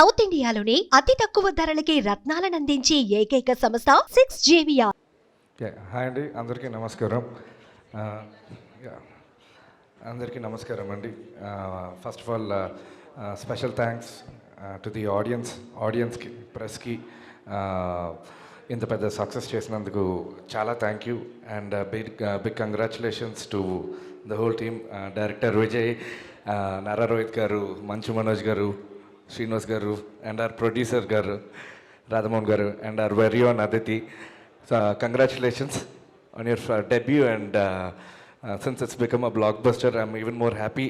South ఇండియాలోని అతి తక్కువ ధరలకి రత్నాలనందించే ఏకైక సంస్థ 6JVR. హాయ్ అండి, అందరికీ నమస్కారం. అందరికీ నమస్కారం అండి. First of all special thanks to the ఆడియన్స్కి, ప్రెస్కి ఇంత పెద్ద సక్సెస్ చేసినందుకు చాలా thank you. And big congratulations to the whole team. Director Vijay, Nara Rohit గారు, మంచు మనోజ్ గారు, శ్రీనివాస్ గారు, అండ్ our ప్రొడ్యూసర్ గారు రాధమోహన్ గారు, and our very own Aditi. So congratulations on your debut, and since it's become a blockbuster, I'm even more happy.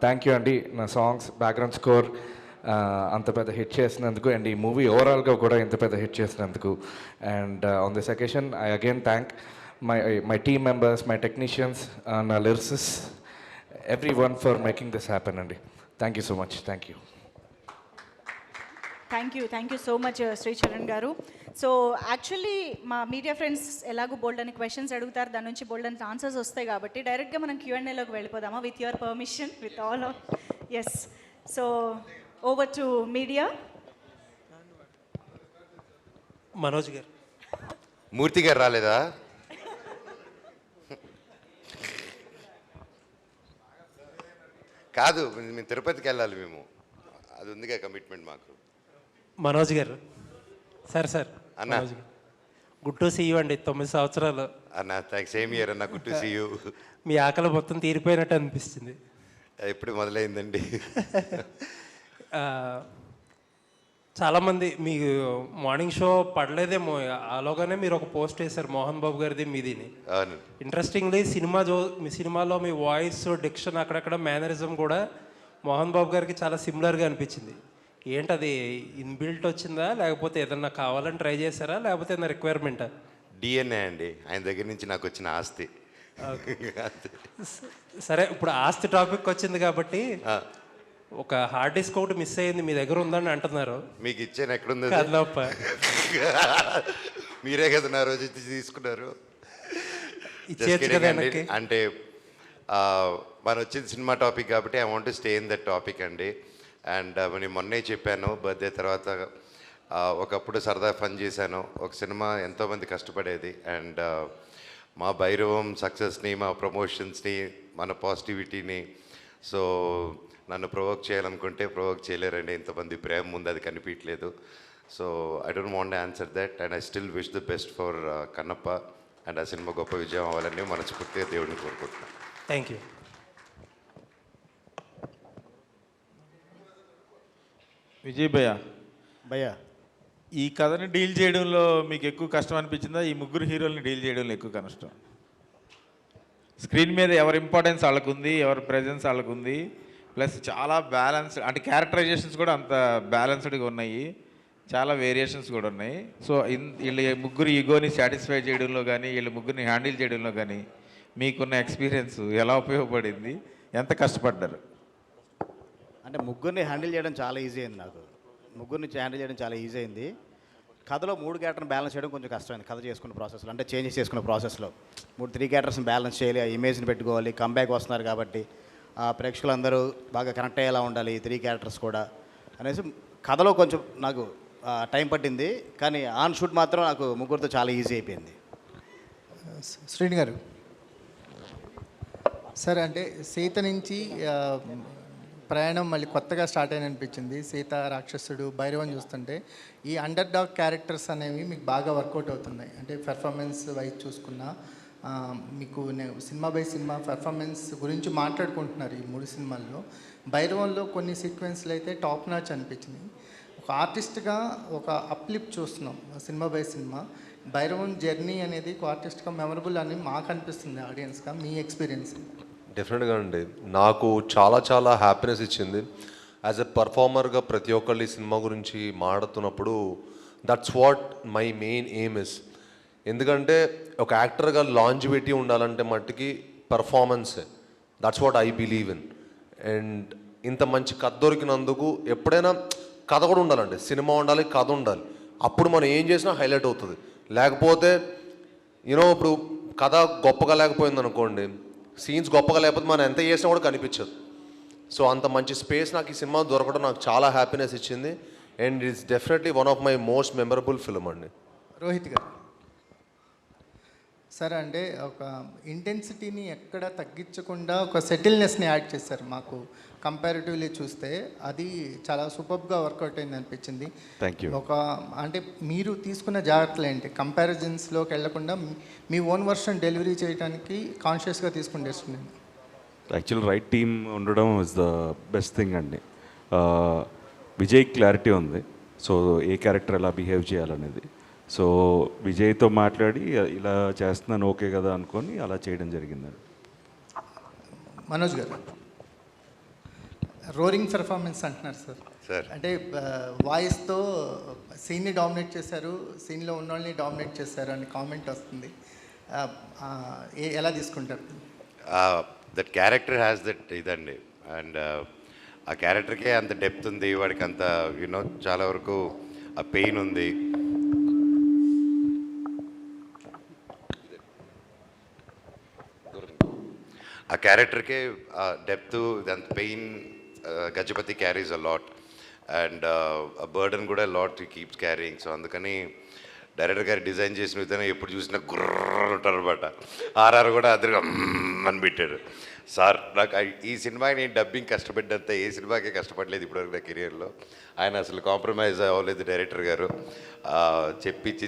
Thank you అండి. నా songs, background score అంత పెద్ద hit చేసినందుకు, అండ్ ఈ మూవీ ఓవరాల్గా కూడా ఇంత పెద్ద హిట్ చేసినందుకు. And on this occasion I again thank my team members, my technicians, నా lyricists, everyone for making this happen అండి. Thank you so much. Thank you. Thank you so much Shri Charan గారు. So actually మా media friends ఎలాగో bold అని questions అడుగుతారు, దాని నుంచి బోల్డ్ అని ఆన్సర్స్ వస్తాయి కాబట్టి డైరెక్ట్గా మనం Q&Aలోకి వెళ్ళిపోదామా, with your permission, with all of us. So over to media. Manoj గారు. మూర్తి గారు రాలేదా? కాదు, మేము తిరుపతికి వెళ్ళాలి, మేము అది ఉందిగా కమిట్మెంట్ మాకు. మనోజ్ గారు. సార్ అన్నా, గుడ్ టు సీ యూ అండి. 9 సంవత్సరాలు అన్న. థ్యాంక్స్, సేమ్ ఇయర్ అన్న. Good to see you. మీ ఆకలి మొత్తం తీరిపోయినట్టు అనిపిస్తుంది. ఎప్పుడు మొదలైందండి? చాలామంది మీ మార్నింగ్ షో పడలేదేమో, అలాగానే మీరు ఒక పోస్ట్ వేశారు మోహన్ బాబు గారిది, మీదిని. అవును. ఇంట్రెస్టింగ్లీ మీ సినిమాలో మీ వాయిస్, డిక్షన్, అక్కడక్కడ మేనరిజం కూడా మోహన్ బాబు గారికి చాలా సిమిలర్గా అనిపించింది. ఏంటది ఇన్బిల్ట్ వచ్చిందా, లేకపోతే ఏదన్నా కావాలని ట్రై చేశారా, లేకపోతే ఏదైనా రిక్వైర్మెంటా? డిఎన్ఏ అండి, ఆయన దగ్గర నుంచి నాకు వచ్చిన ఆస్తి. సరే, ఇప్పుడు ఆస్తి టాపిక్ వచ్చింది కాబట్టి ఒక హార్డ్ డిస్క్ ఒకటి మిస్ అయ్యింది, మీ దగ్గర ఉందని అంటున్నారు. మీకు ఇచ్చాను, ఎక్కడుంది? మీరే కదా నా రోజు తీసుకున్నారు. అంటే మనం వచ్చింది సినిమా టాపిక్ కాబట్టి I want to stay in that topic అండి. అండ్ నేను మొన్నే చెప్పాను, బర్త్డే తర్వాత ఒకప్పుడు సరదా ఫన్ చేశాను. ఒక సినిమా ఎంతోమంది కష్టపడేది, అండ్ మా భైరవం సక్సెస్ని, మా ప్రమోషన్స్ని, మన పాజిటివిటీని, సో నన్ను ప్రొవోక్ చేయాలనుకుంటే ప్రొవోక్ చేయలేరండి. ఇంతమంది ప్రేమ ముందు అది కనిపించలేదు. So I don't want answer that, and I still wish the best for Kannappa. And ఆ సినిమా గొప్ప విజయం అవ్వాలని మనస్ఫూర్తిగా దేవుడిని కోరుకుంటున్నాను. Thank you. విజయ్ భయ్యా, ఈ కథని డీల్ చేయడంలో మీకు ఎక్కువ కష్టం అనిపించిందా, ఈ ముగ్గురు హీరోల్ని డీల్ చేయడంలో ఎక్కువ కష్టం? స్క్రీన్ మీద ఎవరి ఇంపార్టెన్స్ వాళ్ళకు ఉంది, ఎవరి ప్రెజెన్స్ వాళ్ళకు ఉంది, ప్లస్ చాలా బ్యాలెన్స్, అంటే క్యారెక్టరైజేషన్స్ కూడా అంత బ్యాలెన్స్డ్గా ఉన్నాయి, చాలా వేరియేషన్స్ కూడా ఉన్నాయి. సో వీళ్ళ ముగ్గురు ఈగోని సాటిస్ఫై చేయడంలో కానీ, వీళ్ళ ముగ్గురిని హ్యాండిల్ చేయడంలో కానీ మీకున్న ఎక్స్పీరియన్స్ ఎలా ఉపయోగపడింది, ఎంత కష్టపడ్డారు? అంటే ముగ్గురిని హ్యాండిల్ చేయడం చాలా ఈజీ అయింది. నాకు ముగ్గురిని హ్యాండిల్ చేయడం చాలా ఈజీ అయింది. కథలో 3 క్యారెక్టర్ని బ్యాలెన్స్ చేయడం కొంచెం కష్టమైంది. కథ చేసుకున్న ప్రాసెస్లో, అంటే చేంజెస్ చేసుకున్న ప్రాసెస్లో 3 క్యారెక్టర్స్ని బ్యాలెన్స్ చేయాలి, ఆ ఇమేజ్ని పెట్టుకోవాలి, కంబ్యాక్ వస్తున్నారు కాబట్టి ప్రేక్షకులందరూ బాగా కనెక్ట్ అయ్యేలా ఉండాలి, 3 క్యారెక్టర్స్ కూడా అనేసి కథలో కొంచెం నాకు టైం పట్టింది. కానీ ఆన్ షూట్ మాత్రం నాకు ముగ్గురితో చాలా ఈజీ అయిపోయింది. శ్రీని గారు, సరే, అంటే సీత నుంచి ప్రయాణం మళ్ళీ కొత్తగా స్టార్ట్ అయిన అనిపించింది. సీత, రాక్షసుడు, భైరవం చూస్తుంటే ఈ అండర్ డాగ్ క్యారెక్టర్స్ అనేవి మీకు బాగా వర్కౌట్ అవుతున్నాయి. అంటే పెర్ఫార్మెన్స్ వైజ్ చూసుకున్నా మీకు సినిమా బై సినిమా పెర్ఫార్మెన్స్ గురించి మాట్లాడుకుంటున్నారు ఈ 3 సినిమాల్లో. భైరవంలో కొన్ని సీక్వెన్స్లు అయితే టాప్ నాచ్ అనిపించినాయి. ఒక ఆర్టిస్ట్గా ఒక అప్లిప్ చూస్తున్నాం cinema by cinema. Bhairavam journey అనేది ఒక ఆర్టిస్ట్గా మెమరబుల్ అని మాకు అనిపిస్తుంది, ఆడియన్స్గా. మీ ఎక్స్పీరియన్స్? డెఫినెట్గా అండి, నాకు చాలా హ్యాపీనెస్ ఇచ్చింది. యాజ్ ఎ పర్ఫార్మర్గా ప్రతి ఒక్కళ్ళు ఈ సినిమా గురించి మాట్లాడుతున్నప్పుడు that's what my main aim is. ఎందుకంటే ఒక యాక్టర్గా లాంజివిటీ ఉండాలంటే మట్టికి పర్ఫార్మెన్సే. That's what I believe in. And ఇంత మంచి కథ దొరికినందుకు ఎప్పుడైనా కథ కూడా ఉండాలండి, సినిమా ఉండాలి, కథ ఉండాలి. అప్పుడు మనం ఏం చేసినా హైలైట్ అవుతుంది. లేకపోతే ఇప్పుడు కథ గొప్పగా లేకపోయింది అనుకోండి, సీన్స్ గొప్పగా లేకపోతే మనం ఎంత చేసినా కూడా కనిపించదు. సో అంత మంచి స్పేస్ నాకు ఈ సినిమా దొరకడం నాకు చాలా హ్యాపీనెస్ ఇచ్చింది. And it's definitely one of my most memorable film అండి. రోహిత్ గారు సార్, అంటే ఒక ఇంటెన్సిటీని ఎక్కడ తగ్గించకుండా ఒక సెటిల్నెస్ని యాడ్ చేశారు. మాకు కంపారిటివ్లీ చూస్తే అది చాలా సూపర్గా వర్కౌట్ అయింది అనిపించింది. Thank you. ఒక అంటే మీరు తీసుకున్న జాగ్రత్తలు ఏంటి? కంపారిజన్స్లోకి వెళ్లకుండా మీ ఓన్ వర్షన్ డెలివరీ చేయడానికి కాన్షియస్గా తీసుకుని డెసిషన్. యాక్చువల్ రైట్ టీమ్ ఉండడం ఇస్ ద బెస్ట్ థింగ్ అండి. విజయ్ క్లారిటీ ఉంది, సో ఏ క్యారెక్టర్ ఎలా బిహేవ్ చేయాలనేది. సో విజయ్తో మాట్లాడి ఇలా చేస్తున్నాను ఓకే కదా అనుకొని అలా చేయడం జరిగిందండి. మనోజ్ గారు, రోరింగ్ పెర్ఫార్మెన్స్ అంటున్నారు సార్. సార్ అంటే వాయిస్తో సీన్ని డామినేట్ చేశారు, సీన్లో ఉన్న వాళ్ళని డామినేట్ చేశారు అని కామెంట్ వస్తుంది. ఎలా తీసుకుంటారు? దట్ క్యారెక్టర్ హ్యాస్ దట్ ఇదండి. అండ్ ఆ క్యారెక్టర్కే అంత డెప్త్ ఉంది, వాడికి అంత యూనో చాలా వరకు ఆ పెయిన్ ఉంది. ఆ క్యారెక్టర్కే డెప్త్, అంత pain Gajapati carries a lot and burden కూడా లాట్ కీప్స్ క్యారింగ్. సో అందుకని డైరెక్టర్ గారు డిజైన్ చేసిన విధానం ఎప్పుడు చూసినా గుర్ర ఉంటారు అనమాట. ఆర్ఆర్ కూడా అద్దరుగా అని పెట్టాడు. సార్ నాకు ఈ సినిమాకి నేను డబ్బింగ్ కష్టపడ్డంత ఏ సినిమాకే కష్టపడలేదు ఇప్పటివరకు నా కెరియర్లో. ఆయన అసలు కాంప్రమైజ్ అవ్వలేదు డైరెక్టర్ గారు.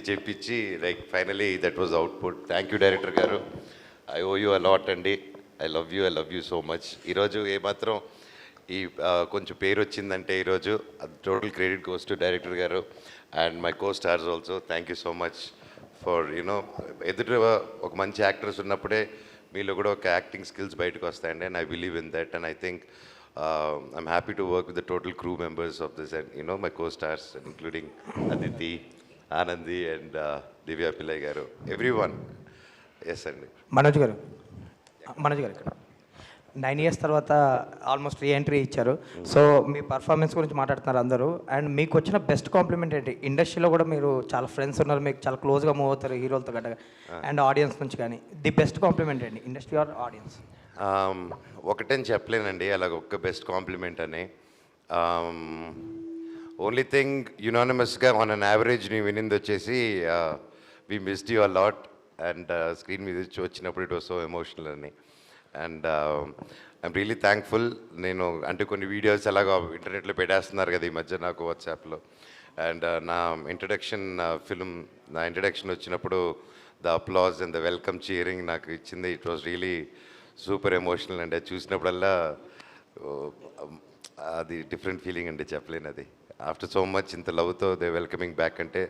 చెప్పించి like finally that was output. Thank you director గారు, ఐ ఓ యూ అలాట్ అండి. I love you so much. ఈరోజు ఏమాత్రం ఈ కొంచెం పేరు వచ్చిందంటే ఈరోజు total credit goes to director గారు and my co stars also. Thank you so much for you know ఎదుట ఒక మంచి యాక్టర్స్ ఉన్నప్పుడే మీలో కూడా ఒక యాక్టింగ్ స్కిల్స్ బయటకు వస్తాయండి. And I believe in that and I think I'm happy to work with the total crew members of this and you know my co stars including Aditi, Anandhi and Divya Pillai గారు, ఎవ్రీ వన్. ఎస్ అండి. మనోజ్ గారు ఇక్కడ 9 years తర్వాత almost reentry ఇచ్చారు. So మీ performance గురించి మాట్లాడుతున్నారు అందరూ. And మీకు వచ్చిన బెస్ట్ కాంప్లిమెంట్ ఏంటి? ఇండస్ట్రీలో కూడా మీరు చాలా ఫ్రెండ్స్ ఉన్నారు, మీకు చాలా క్లోజ్గా మూవ్ అవుతారు హీరోలతో గట్టగా, అండ్ ఆడియన్స్ నుంచి కానీ ది బెస్ట్ కాంప్లిమెంట్ ఏంటి ఇండస్ట్రీ ఆర్ ఆడియన్స్? ఒకటని చెప్పలేనండి అలాగ ఒక్క బెస్ట్ కాంప్లిమెంట్ అని. ఓన్లీ థింగ్ యునానిమస్గా ఆన్ అన్ యావరేజ్ నీ వినింది వచ్చేసి we missed you a lot and screen మీద వచ్చినప్పుడు ఇట్ వాస్ సో ఎమోషనల్ అని. And I'm really thankful. నేను అంటే కొన్ని వీడియోస్ ఎలాగో ఇంటర్నెట్లో పెట్టేస్తున్నారు కదా ఈ మధ్య నాకు వాట్సాప్లో. అండ్ నా ఇంట్రడక్షన్ వచ్చినప్పుడు the applause and the welcome cheering నాకు ఇచ్చింది. It was really super emotional అండి. అది చూసినప్పుడల్లా అది డిఫరెంట్ ఫీలింగ్ అండి, చెప్పలేను అది. ఆఫ్టర్ సో మచ్ ఇంత లవ్తో దే వెల్కమింగ్ బ్యాక్ అంటే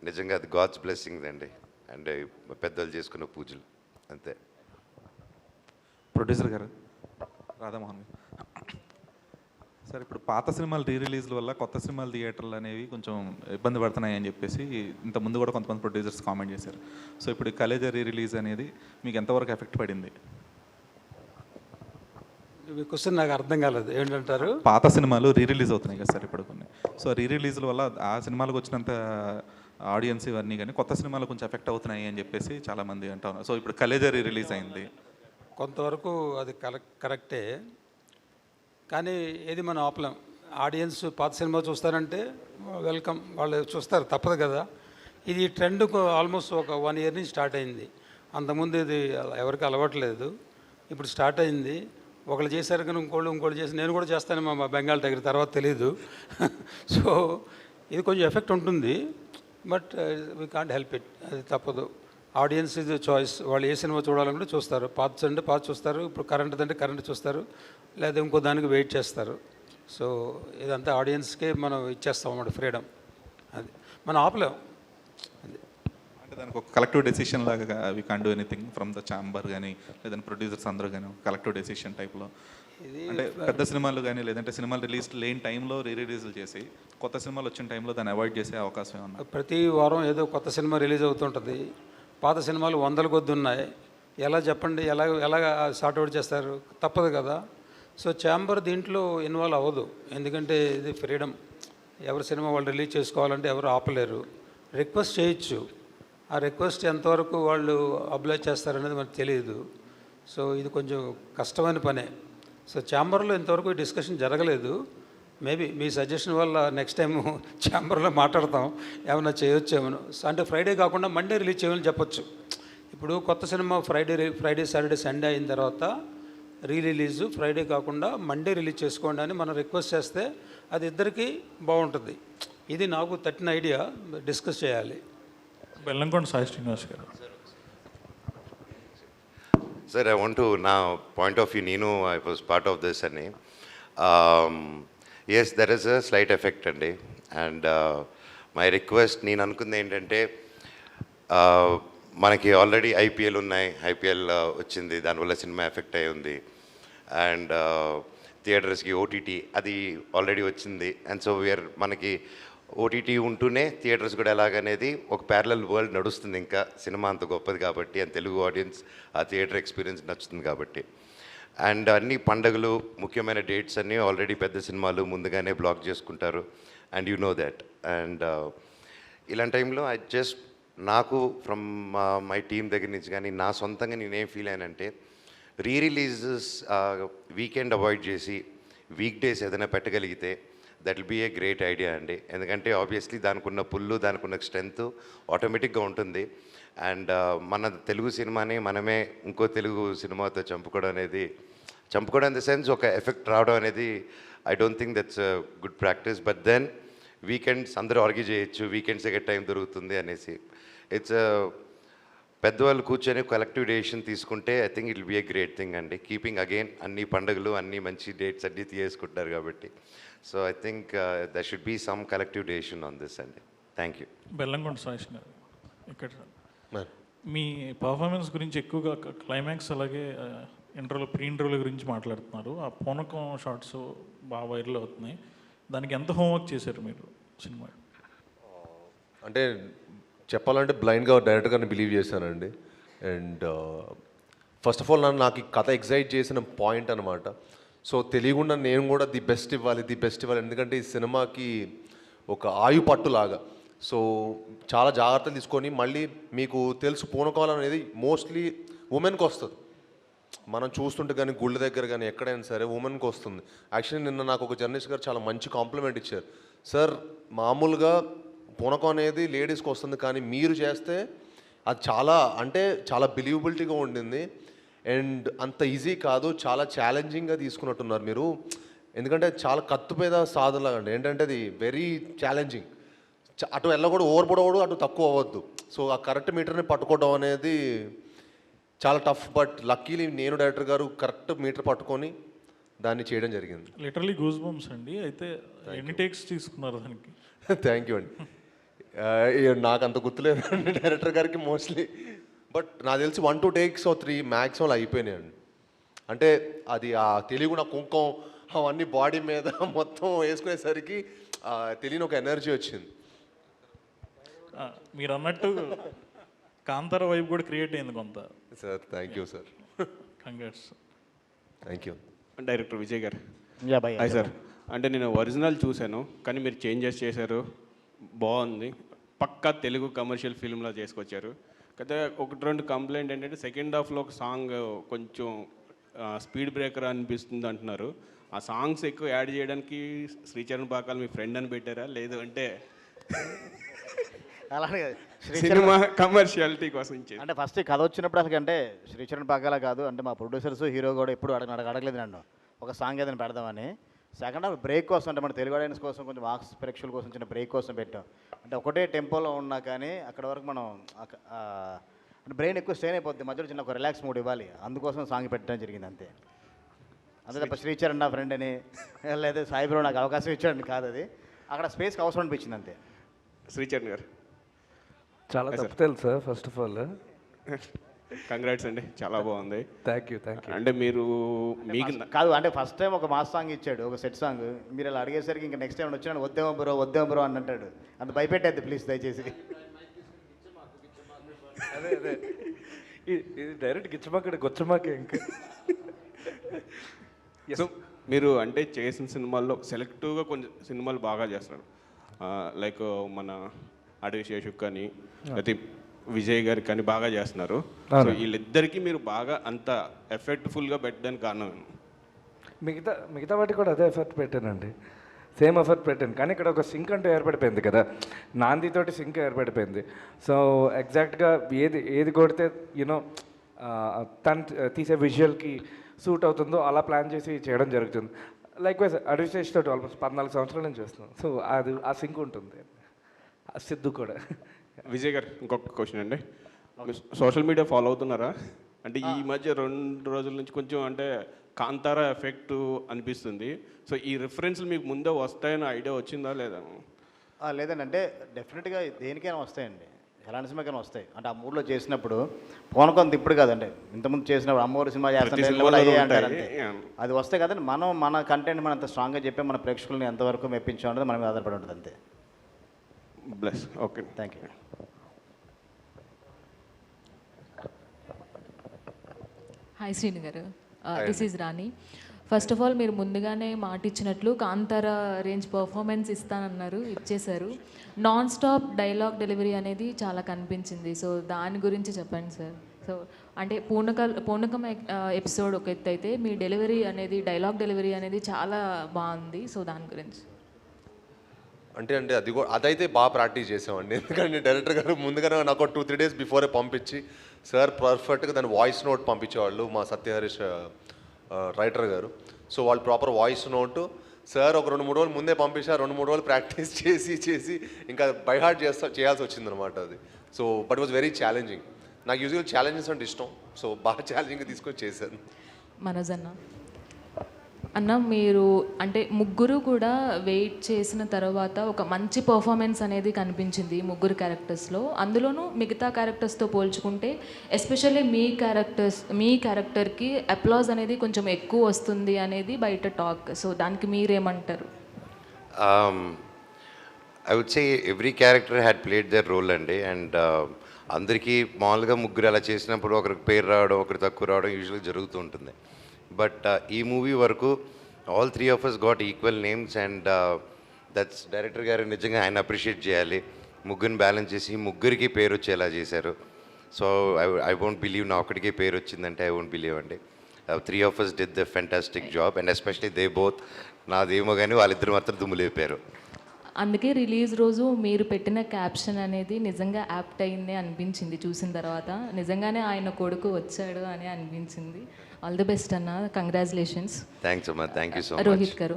నిజంగా అది గాడ్స్ బ్లెస్సింగ్స్ అండి. అండ్ పెద్దలు చేసుకున్న పూజలు అంతే. ప్రొడ్యూసర్ గారు, రాధామోహన్ గారు సార్, ఇప్పుడు పాత సినిమాలు రిలీజ్ల వల్ల కొత్త సినిమాలు థియేటర్లు అనేవి కొంచెం ఇబ్బంది పడుతున్నాయి అని చెప్పేసి ఇంత ముందు కూడా కొంతమంది ప్రొడ్యూసర్స్ కామెంట్ చేశారు. సో ఇప్పుడు కలేజా రిలీజ్ అనేది మీకు ఎంతవరకు ఎఫెక్ట్ పడింది? క్వశ్చన్ నాకు అర్థం కాలేదు, ఏంటంటారు? పాత సినిమాలు రిలీజ్ అవుతున్నాయి కదా సార్ ఇప్పుడు కొన్ని. సో రిలీజ్ల వల్ల ఆ సినిమాలకు వచ్చినంత ఆడియన్స్ ఇవన్నీ కానీ కొత్త సినిమాలు కొంచెం ఎఫెక్ట్ అవుతున్నాయి అని చెప్పేసి చాలామంది అంటా ఉన్నారు. సో ఇప్పుడు కలేజా రిలీజ్ అయింది, కొంతవరకు అది కరెక్టే, కానీ ఏది మనం ఆపలేం. ఆడియన్స్ పాత సినిమా చూస్తారంటే వెల్కమ్, వాళ్ళు చూస్తారు, తప్పదు కదా. ఇది ట్రెండ్ ఆల్మోస్ట్ ఒక 1 year నుంచి స్టార్ట్ అయింది. అంతకుముందు ఇది ఎవరికి అలవాట్లేదు, ఇప్పుడు స్టార్ట్ అయింది. ఒకళ్ళు చేశారు కానీ ఇంకోళ్ళు చేసి నేను కూడా చేస్తాను మా బెంగాల్ దగ్గర, తర్వాత తెలీదు. సో ఇది కొంచెం ఎఫెక్ట్ ఉంటుంది, but we can't help it, అది తప్పదు. ఆడియన్స్ ఇది చాయిస్, వాళ్ళు ఏ సినిమా చూడాలంటే చూస్తారు. పాత అంటే పాత చూస్తారు, ఇప్పుడు కరెంట్ అంటే కరెంట్ చూస్తారు, లేదా ఇంకో దానికి వెయిట్ చేస్తారు. సో ఇదంతా ఆడియన్స్కే మనం ఇచ్చేస్తాం అన్నమాట ఫ్రీడమ్, అది మనం ఆపలేం. అది అంటే దానికి ఒక కలెక్టివ్ డెసిషన్ లాగా we can't do anything from the chamber కానీ లేదంటే ప్రొడ్యూసర్స్ అందరూ కానీ కలెక్టివ్ డెసిషన్ టైప్లో. అంటే పెద్ద సినిమాలు కానీ లేదంటే సినిమాలు రిలీజ్ లేని టైంలో రిలీజ్లు చేసి కొత్త సినిమాలు వచ్చిన టైంలో దాన్ని అవాయిడ్ చేసే అవకాశం ఏమన్నా? ప్రతి వారం ఏదో కొత్త సినిమా రిలీజ్ అవుతుంటుంది, పాత సినిమాలు 100 కొద్ది ఉన్నాయి. ఎలా చెప్పండి, ఎలాగ సార్ట్అవుట్ చేస్తారు? తప్పదు కదా. సో ఛాంబర్ దీంట్లో ఇన్వాల్వ్ అవ్వదు, ఎందుకంటే ఇది ఫ్రీడమ్. ఎవరి సినిమా వాళ్ళు రిలీజ్ చేసుకోవాలంటే ఎవరు ఆపలేరు. రిక్వెస్ట్ చేయొచ్చు, ఆ రిక్వెస్ట్ ఎంతవరకు వాళ్ళు అబ్లై చేస్తారనేది మనకు తెలియదు. సో ఇది కొంచెం కష్టమైన పనే. సో ఛాంబర్లో ఇంతవరకు డిస్కషన్ జరగలేదు. మేబీ మీ సజెషన్ వల్ల నెక్స్ట్ టైం ఛాంబర్లో మాట్లాడతాం, ఏమైనా చేయొచ్చేమో. అంటే ఫ్రైడే కాకుండా మండే రిలీజ్ చేయమని చెప్పొచ్చు. ఇప్పుడు కొత్త సినిమా ఫ్రైడే సాటర్డే సండే అయిన తర్వాత రిలీజ్ ఫ్రైడే కాకుండా మండే రిలీజ్ చేసుకోండి అని మనం రిక్వెస్ట్ చేస్తే అది ఇద్దరికీ బాగుంటుంది. ఇది నాకు తట్టిన ఐడియా, డిస్కస్ చేయాలి. బెల్లంకొండ సాయి శ్రీనివాస్ గారు. సార్, ఐ వాంట్ టు నా పాయింట్ ఆఫ్ వ్యూ, నేను I was part of this అని. Yes, there is a slight effect అండి. అండ్ మై రిక్వెస్ట్, నేను అనుకుంది ఏంటంటే, మనకి ఆల్రెడీ ఐపీఎల్ ఉన్నాయి, ఐపీఎల్ వచ్చింది, దానివల్ల సినిమా ఎఫెక్ట్ అయి ఉంది. అండ్ థియేటర్స్కి ఓటీటీ అది ఆల్రెడీ వచ్చింది. అండ్ సో మనకి ఓటీటీ ఉంటూనే థియేటర్స్ కూడా ఎలాగనేది ఒక ప్యారలల్ వరల్డ్ నడుస్తుంది. ఇంకా సినిమా అంత గొప్పది కాబట్టి, అండ్ తెలుగు ఆడియన్స్ ఆ థియేటర్ ఎక్స్పీరియన్స్ నచ్చుతుంది కాబట్టి. అండ్ అన్ని పండగలు, ముఖ్యమైన డేట్స్ అన్నీ ఆల్రెడీ పెద్ద సినిమాలు ముందుగానే బ్లాక్ చేసుకుంటారు. And you know that. And ఇలాంటి టైంలో నాకు ఫ్రమ్ మై టీం దగ్గర నుంచి కానీ నా సొంతంగా నేనేం ఫీల్ అయ్యానంటే, రిలీజెస్ వీకెండ్ అవాయిడ్ చేసి వీక్ డేస్ ఏదైనా పెట్టగలిగితే that will be a great idea అండి. ఎందుకంటే ఆబ్వియస్లీ దానికి ఉన్న పుల్లు, దానికి ఉన్న స్ట్రెంత్ ఆటోమేటిక్గా ఉంటుంది. అండ్ మన తెలుగు సినిమాని మనమే ఇంకో తెలుగు సినిమాతో చంపుకోవడం ఇన్ ద సెన్స్ ఒక ఎఫెక్ట్ రావడం అనేది I don't think that's good practice. But then weekends అందరూ ఆర్గ్యూ చేయొచ్చు, వీకెండ్స్ ఎక్కడ టైం దొరుకుతుంది అనేసి. ఇట్స్ పెద్దవాళ్ళు కూర్చొని కలెక్టివ్ డెసిషన్ తీసుకుంటే I think it will be a great thing అండి. కీపింగ్ అగైన్ అన్ని పండుగలు, అన్ని మంచి డేట్స్ అన్నీ తీసుకుంటారు కాబట్టి. So I think there should be some collective decision on this అండి. Thank you. బెల్లంకొండ సాయి గారు. ఇక్కడ మీ పర్ఫార్మెన్స్ గురించి ఎక్కువగా క్లైమాక్స్, అలాగే ప్రీ ఇంటర్వ్యూల గురించి మాట్లాడుతున్నారు. ఆ పూనకం షార్ట్స్ బాగా వైరల్ అవుతున్నాయి. దానికి ఎంత హోంవర్క్ చేశారు మీరు సినిమా? అంటే చెప్పాలంటే బ్లైండ్గా డైరెక్ట్గానే బిలీవ్ చేశానండి. అండ్ ఫస్ట్ ఆఫ్ ఆల్ నాకు ఈ కథ ఎగ్జైట్ చేసిన పాయింట్ అనమాట. సో తెలియకుండా నేను కూడా ది బెస్ట్ ఇవ్వాలి. ఎందుకంటే ఈ సినిమాకి ఒక ఆయు పట్టులాగా. సో చాలా జాగ్రత్తలు తీసుకొని, మళ్ళీ మీకు తెలుసు పూనకాలం అనేది మోస్ట్లీ ఉమెన్కి వస్తుంది. మనం చూస్తుంటే కానీ గుళ్ళ దగ్గర కానీ ఎక్కడైనా సరే ఉమెన్కి వస్తుంది. యాక్చువల్లీ నిన్న నాకు ఒక జర్నలిస్ట్ గారు చాలా మంచి కాంప్లిమెంట్ ఇచ్చారు. సార్, మామూలుగా పూనకం అనేది లేడీస్కి వస్తుంది, కానీ మీరు చేస్తే అది చాలా బిలీవబిలిటీగా ఉండింది. అండ్ అంత ఈజీ కాదు, చాలా ఛాలెంజింగ్గా తీసుకున్నట్టున్నారు మీరు. ఎందుకంటే చాలా కత్తుపేద సాధనలాగా అండి. ఏంటంటే అది వెరీ ఛాలెంజింగ్. అటు వెళ్ళకూడదు, ఓవర్పడకూడదు, అటు తక్కువ అవ్వద్దు. సో ఆ కరెక్ట్ మీటర్ని పట్టుకోవడం అనేది చాలా టఫ్. బట్ లక్కీలీ నేను డైరెక్టర్ గారు కరెక్ట్ మీటర్ పట్టుకొని దాన్ని చేయడం జరిగింది. లిటరలీ గూస్ బంప్స్ అండి. అయితే ఎన్ని టేక్స్ తీసుకున్నారు దానికి? థ్యాంక్ యూ అండి. నాకు అంత గుర్తులేదు డైరెక్టర్ గారికి మోస్ట్లీ. బట్ నాకు తెలిసి 1-2 టేక్స్ 3 మ్యాక్సిమం అయిపోయినాయి అండి. అంటే అది ఆ తెలియకుండా కుంకుమ అవన్నీ బాడీ మీద మొత్తం వేసుకునేసరికి తెలియని ఒక ఎనర్జీ వచ్చింది. మీరు అన్నట్టు కాంతార వైపు కూడా క్రియేట్ అయింది కొంత. Sir, thank you sir. Congrats. Thank you. Director Vijay garu. Hi sir. అంటే నేను ఒరిజినల్ చూశాను, కానీ మీరు చేంజెస్ చేశారు, బాగుంది. పక్కా తెలుగు కమర్షియల్ ఫిల్మ్లో చేసుకొచ్చారు. అయితే 1-2 కంప్లైంట్ ఏంటంటే, సెకండ్ హాఫ్లో ఒక సాంగ్ కొంచెం స్పీడ్ బ్రేకర్ అనిపిస్తుంది అంటున్నారు. ఆ సాంగ్స్ ఎక్కువ యాడ్ చేయడానికి శ్రీచరణ్ పాకాల మీ ఫ్రెండ్ అని పెట్టారా, లేదు అంటే అలానే సినిమా కమర్షియాలిటీ కోసం ఇచ్చారు? అంటే ఫస్ట్ కథ వచ్చినప్పుడు అసలు అంటే శ్రీచరణ్ పాకాల కాదు, అంటే మా ప్రొడ్యూసర్స్ హీరో కూడా ఎప్పుడు అడగలేదు నన్ను ఒక సాంగ్ ఏదైనా పెడదామని. సెకండ్ హాఫ్ బ్రేక్ కోసం, అంటే మన తెలుగు ఆడియన్స్ కోసం, కొంచెం మార్క్స్ ప్రేక్షకుల కోసం చిన్న బ్రేక్ కోసం పెట్టాం. అంటే ఒకటే టెంపోలో ఉన్నా కానీ అక్కడ వరకు మనం అంటే బ్రెయిన్ ఎక్కువ స్ట్రెయిన్ అయిపోద్ది, మధ్యలో చిన్న ఒక రిలాక్స్ మూడ్ ఇవ్వాలి, అందుకోసం సాంగ్ పెట్టడం జరిగింది అంతే. అంతే తప్ప శ్రీచరణ్ నా ఫ్రెండ్ అని లేదా సాయిబ్రో నాకు అవకాశం ఇచ్చాడని కాదు, అది అక్కడ స్పేస్కి అవసరం అనిపించింది అంతే. శ్రీచరణ్ గారు చాలా తప్పు తెలుసా ఫస్ట్ ఆఫ్ ఆల్. కంగ్రాట్స్ అండి, చాలా బాగుంది. Thank you. అంటే మీరు మీకు కాదు, అంటే ఫస్ట్ టైం ఒక మాస్ సాంగ్ ఇచ్చాడు, ఒక సెట్ సాంగ్. మీరు అలా అడిగేసరికి ఇంకా నెక్స్ట్ టైం వచ్చినా వద్దేమో బ్రో అని అంటాడు. అంత భయపెట్టేది ప్లీజ్ దయచేసి. అదే ఇది డైరెక్ట్ గిచ్చమాక గొచ్చమాకే ఇంకా. సో మీరు అంటే చేసిన సినిమాల్లో సెలెక్టివ్గా కొన్ని సినిమాలు బాగా చేస్తున్నారు, లైక్ మన అడవి శేషుక్ కానీ అయితే విజయ్ గారి కానీ బాగా చేస్తున్నారు. సో వీళ్ళిద్దరికీ మీరు బాగా అంత ఎఫెక్ట్ఫుల్గా పెట్టడానికి కారణం? మిగతా వాటికి కూడా అదే ఎఫర్ట్ పెట్టానండి, సేమ్ ఎఫర్ట్ పెట్టాను. కానీ ఇక్కడ ఒక సింక్ అంటూ ఏర్పడిపోయింది కదా, నాందితోటి సింక్ ఏర్పడిపోయింది. సో ఎగ్జాక్ట్గా ఏది కొడితే యూనో తను తీసే విజువల్కి సూట్ అవుతుందో అలా ప్లాన్ చేసి చేయడం జరుగుతుంది. లైక్ వైజ్ అడ్విశేష్ తోటి ఆల్మోస్ట్ 14 సంవత్సరాల నుంచి చేస్తున్నాం. సో అది ఆ సింక్ ఉంటుంది. సిద్ధు కూడా. విజయ్ గారు ఇంకొక క్వశ్చన్ అండి, సోషల్ మీడియా ఫాలో అవుతున్నారా? అంటే ఈ మధ్య 2 రోజుల నుంచి కొంచెం అంటే కాంతారా ఎఫెక్ట్ అనిపిస్తుంది. సో ఈ రిఫరెన్స్లు మీకు ముందే వస్తాయని ఐడియా వచ్చిందా లేదా? లేదండి, అంటే డెఫినెట్గా దేనికైనా వస్తాయండి, ఎలాంటి సినిమాకైనా వస్తాయి. అంటే ఆ మూడ్లో చేసినప్పుడు పోనకొంత ఇప్పుడు కాదండి, ఇంతకుముందు చేసినప్పుడు అమ్మవారి సినిమా చేస్తుంటే అంటారు అంతే. అది వస్తాయి కదండి. మనం మన కంటెంట్ మనం అంత స్ట్రాంగ్గా చెప్పి మన ప్రేక్షకులను ఎంతవరకు మెప్పించాం అనేది మన మీద ఆధారపడి ఉంటుంది అంతే. Bless. Okay, thank you. Hi Srinu garu, this is Rani. First of all మీరు ముందుగానే మాట ఇచ్చినట్లు కాంతారా రేంజ్ పర్ఫార్మెన్స్ ఇస్తానన్నారు, ఇచ్చేశారు. నాన్ స్టాప్ డైలాగ్ డెలివరీ అనేది చాలా కనిపించింది. సో దాని గురించి చెప్పండి సార్. సో అంటే పూనకం ఎపిసోడ్ ఒక ఎత్తు అయితే మీ డెలివరీ అనేది డైలాగ్ డెలివరీ అనేది చాలా బాగుంది. సో దాని గురించి అంటే అదైతే బాగా ప్రాక్టీస్ చేసామండి. ఎందుకంటే డైరెక్టర్ గారు ముందుగానే నాకు 2-3 డేస్ బిఫోరే పంపించి సార్ పర్ఫెక్ట్గా దాని వాయిస్ నోట్ పంపించేవాళ్ళు మా సత్యహరీష్ రైటర్ గారు. సో వాళ్ళు ప్రాపర్ వాయిస్ నోటు సార్ ఒక 2-3 రోజులు ముందే పంపించారు. 2-3 రోజులు ప్రాక్టీస్ చేసి ఇంకా బై హార్ట్ చేయాల్సి వచ్చిందనమాట అది. So but was very challenging. నాకు యూజువల్ ఛాలెంజెస్ అంటే ఇష్టం. సో బాగా ఛాలెంజింగ్గా తీసుకొని చేశాను. మనోజ్ అన్న మీరు అంటే ముగ్గురు కూడా వెయిట్ చేసిన తర్వాత ఒక మంచి పర్ఫార్మెన్స్ అనేది కనిపించింది ముగ్గురు క్యారెక్టర్స్లో. అందులోనూ మిగతా క్యారెక్టర్స్తో పోల్చుకుంటే ఎస్పెషల్లీ మీ క్యారెక్టర్కి అప్లాజ్ అనేది కొంచెం ఎక్కువ వస్తుంది అనేది బయట టాక్. సో దానికి మీరేమంటారు? I would say every character had played their role అండి. అండ్ అందరికీ మామూలుగా ముగ్గురు అలా చేసినప్పుడు ఒకరికి పేరు రావడం ఒకరు తక్కువ రావడం యూజువల్గా జరుగుతూ ఉంటుంది. బట్ ఈ మూవీ వరకు all 3 of us got equal names. And that's director గారు నిజంగా ఆయన అప్రిషియేట్ చేయాలి. ముగ్గురిని బ్యాలెన్స్ చేసి ముగ్గురికి పేరు వచ్చేలా చేశారు. సో ఐ వోంట్ బిలీవ్ నా ఒక్కడికే పేరు వచ్చిందంటే ఐ వోంట్ బిలీవ్ అండి. 3 of us did the fantastic job. And especially they both, నాదేమో కానీ వాళ్ళిద్దరు మాత్రం దుమ్ములేపారు. అందుకే రిలీజ్ రోజు మీరు పెట్టిన క్యాప్షన్ అనేది నిజంగా యాప్ట్ అయింది అనిపించింది చూసిన తర్వాత. నిజంగానే ఆయన కొడుకు వచ్చాడు అని అనిపించింది. ఆల్ ది బెస్ట్ అన్న, కంగ్రాచులేషన్స్. థ్యాంక్స్ అమ్మా, thank you so much. Rohit గారు,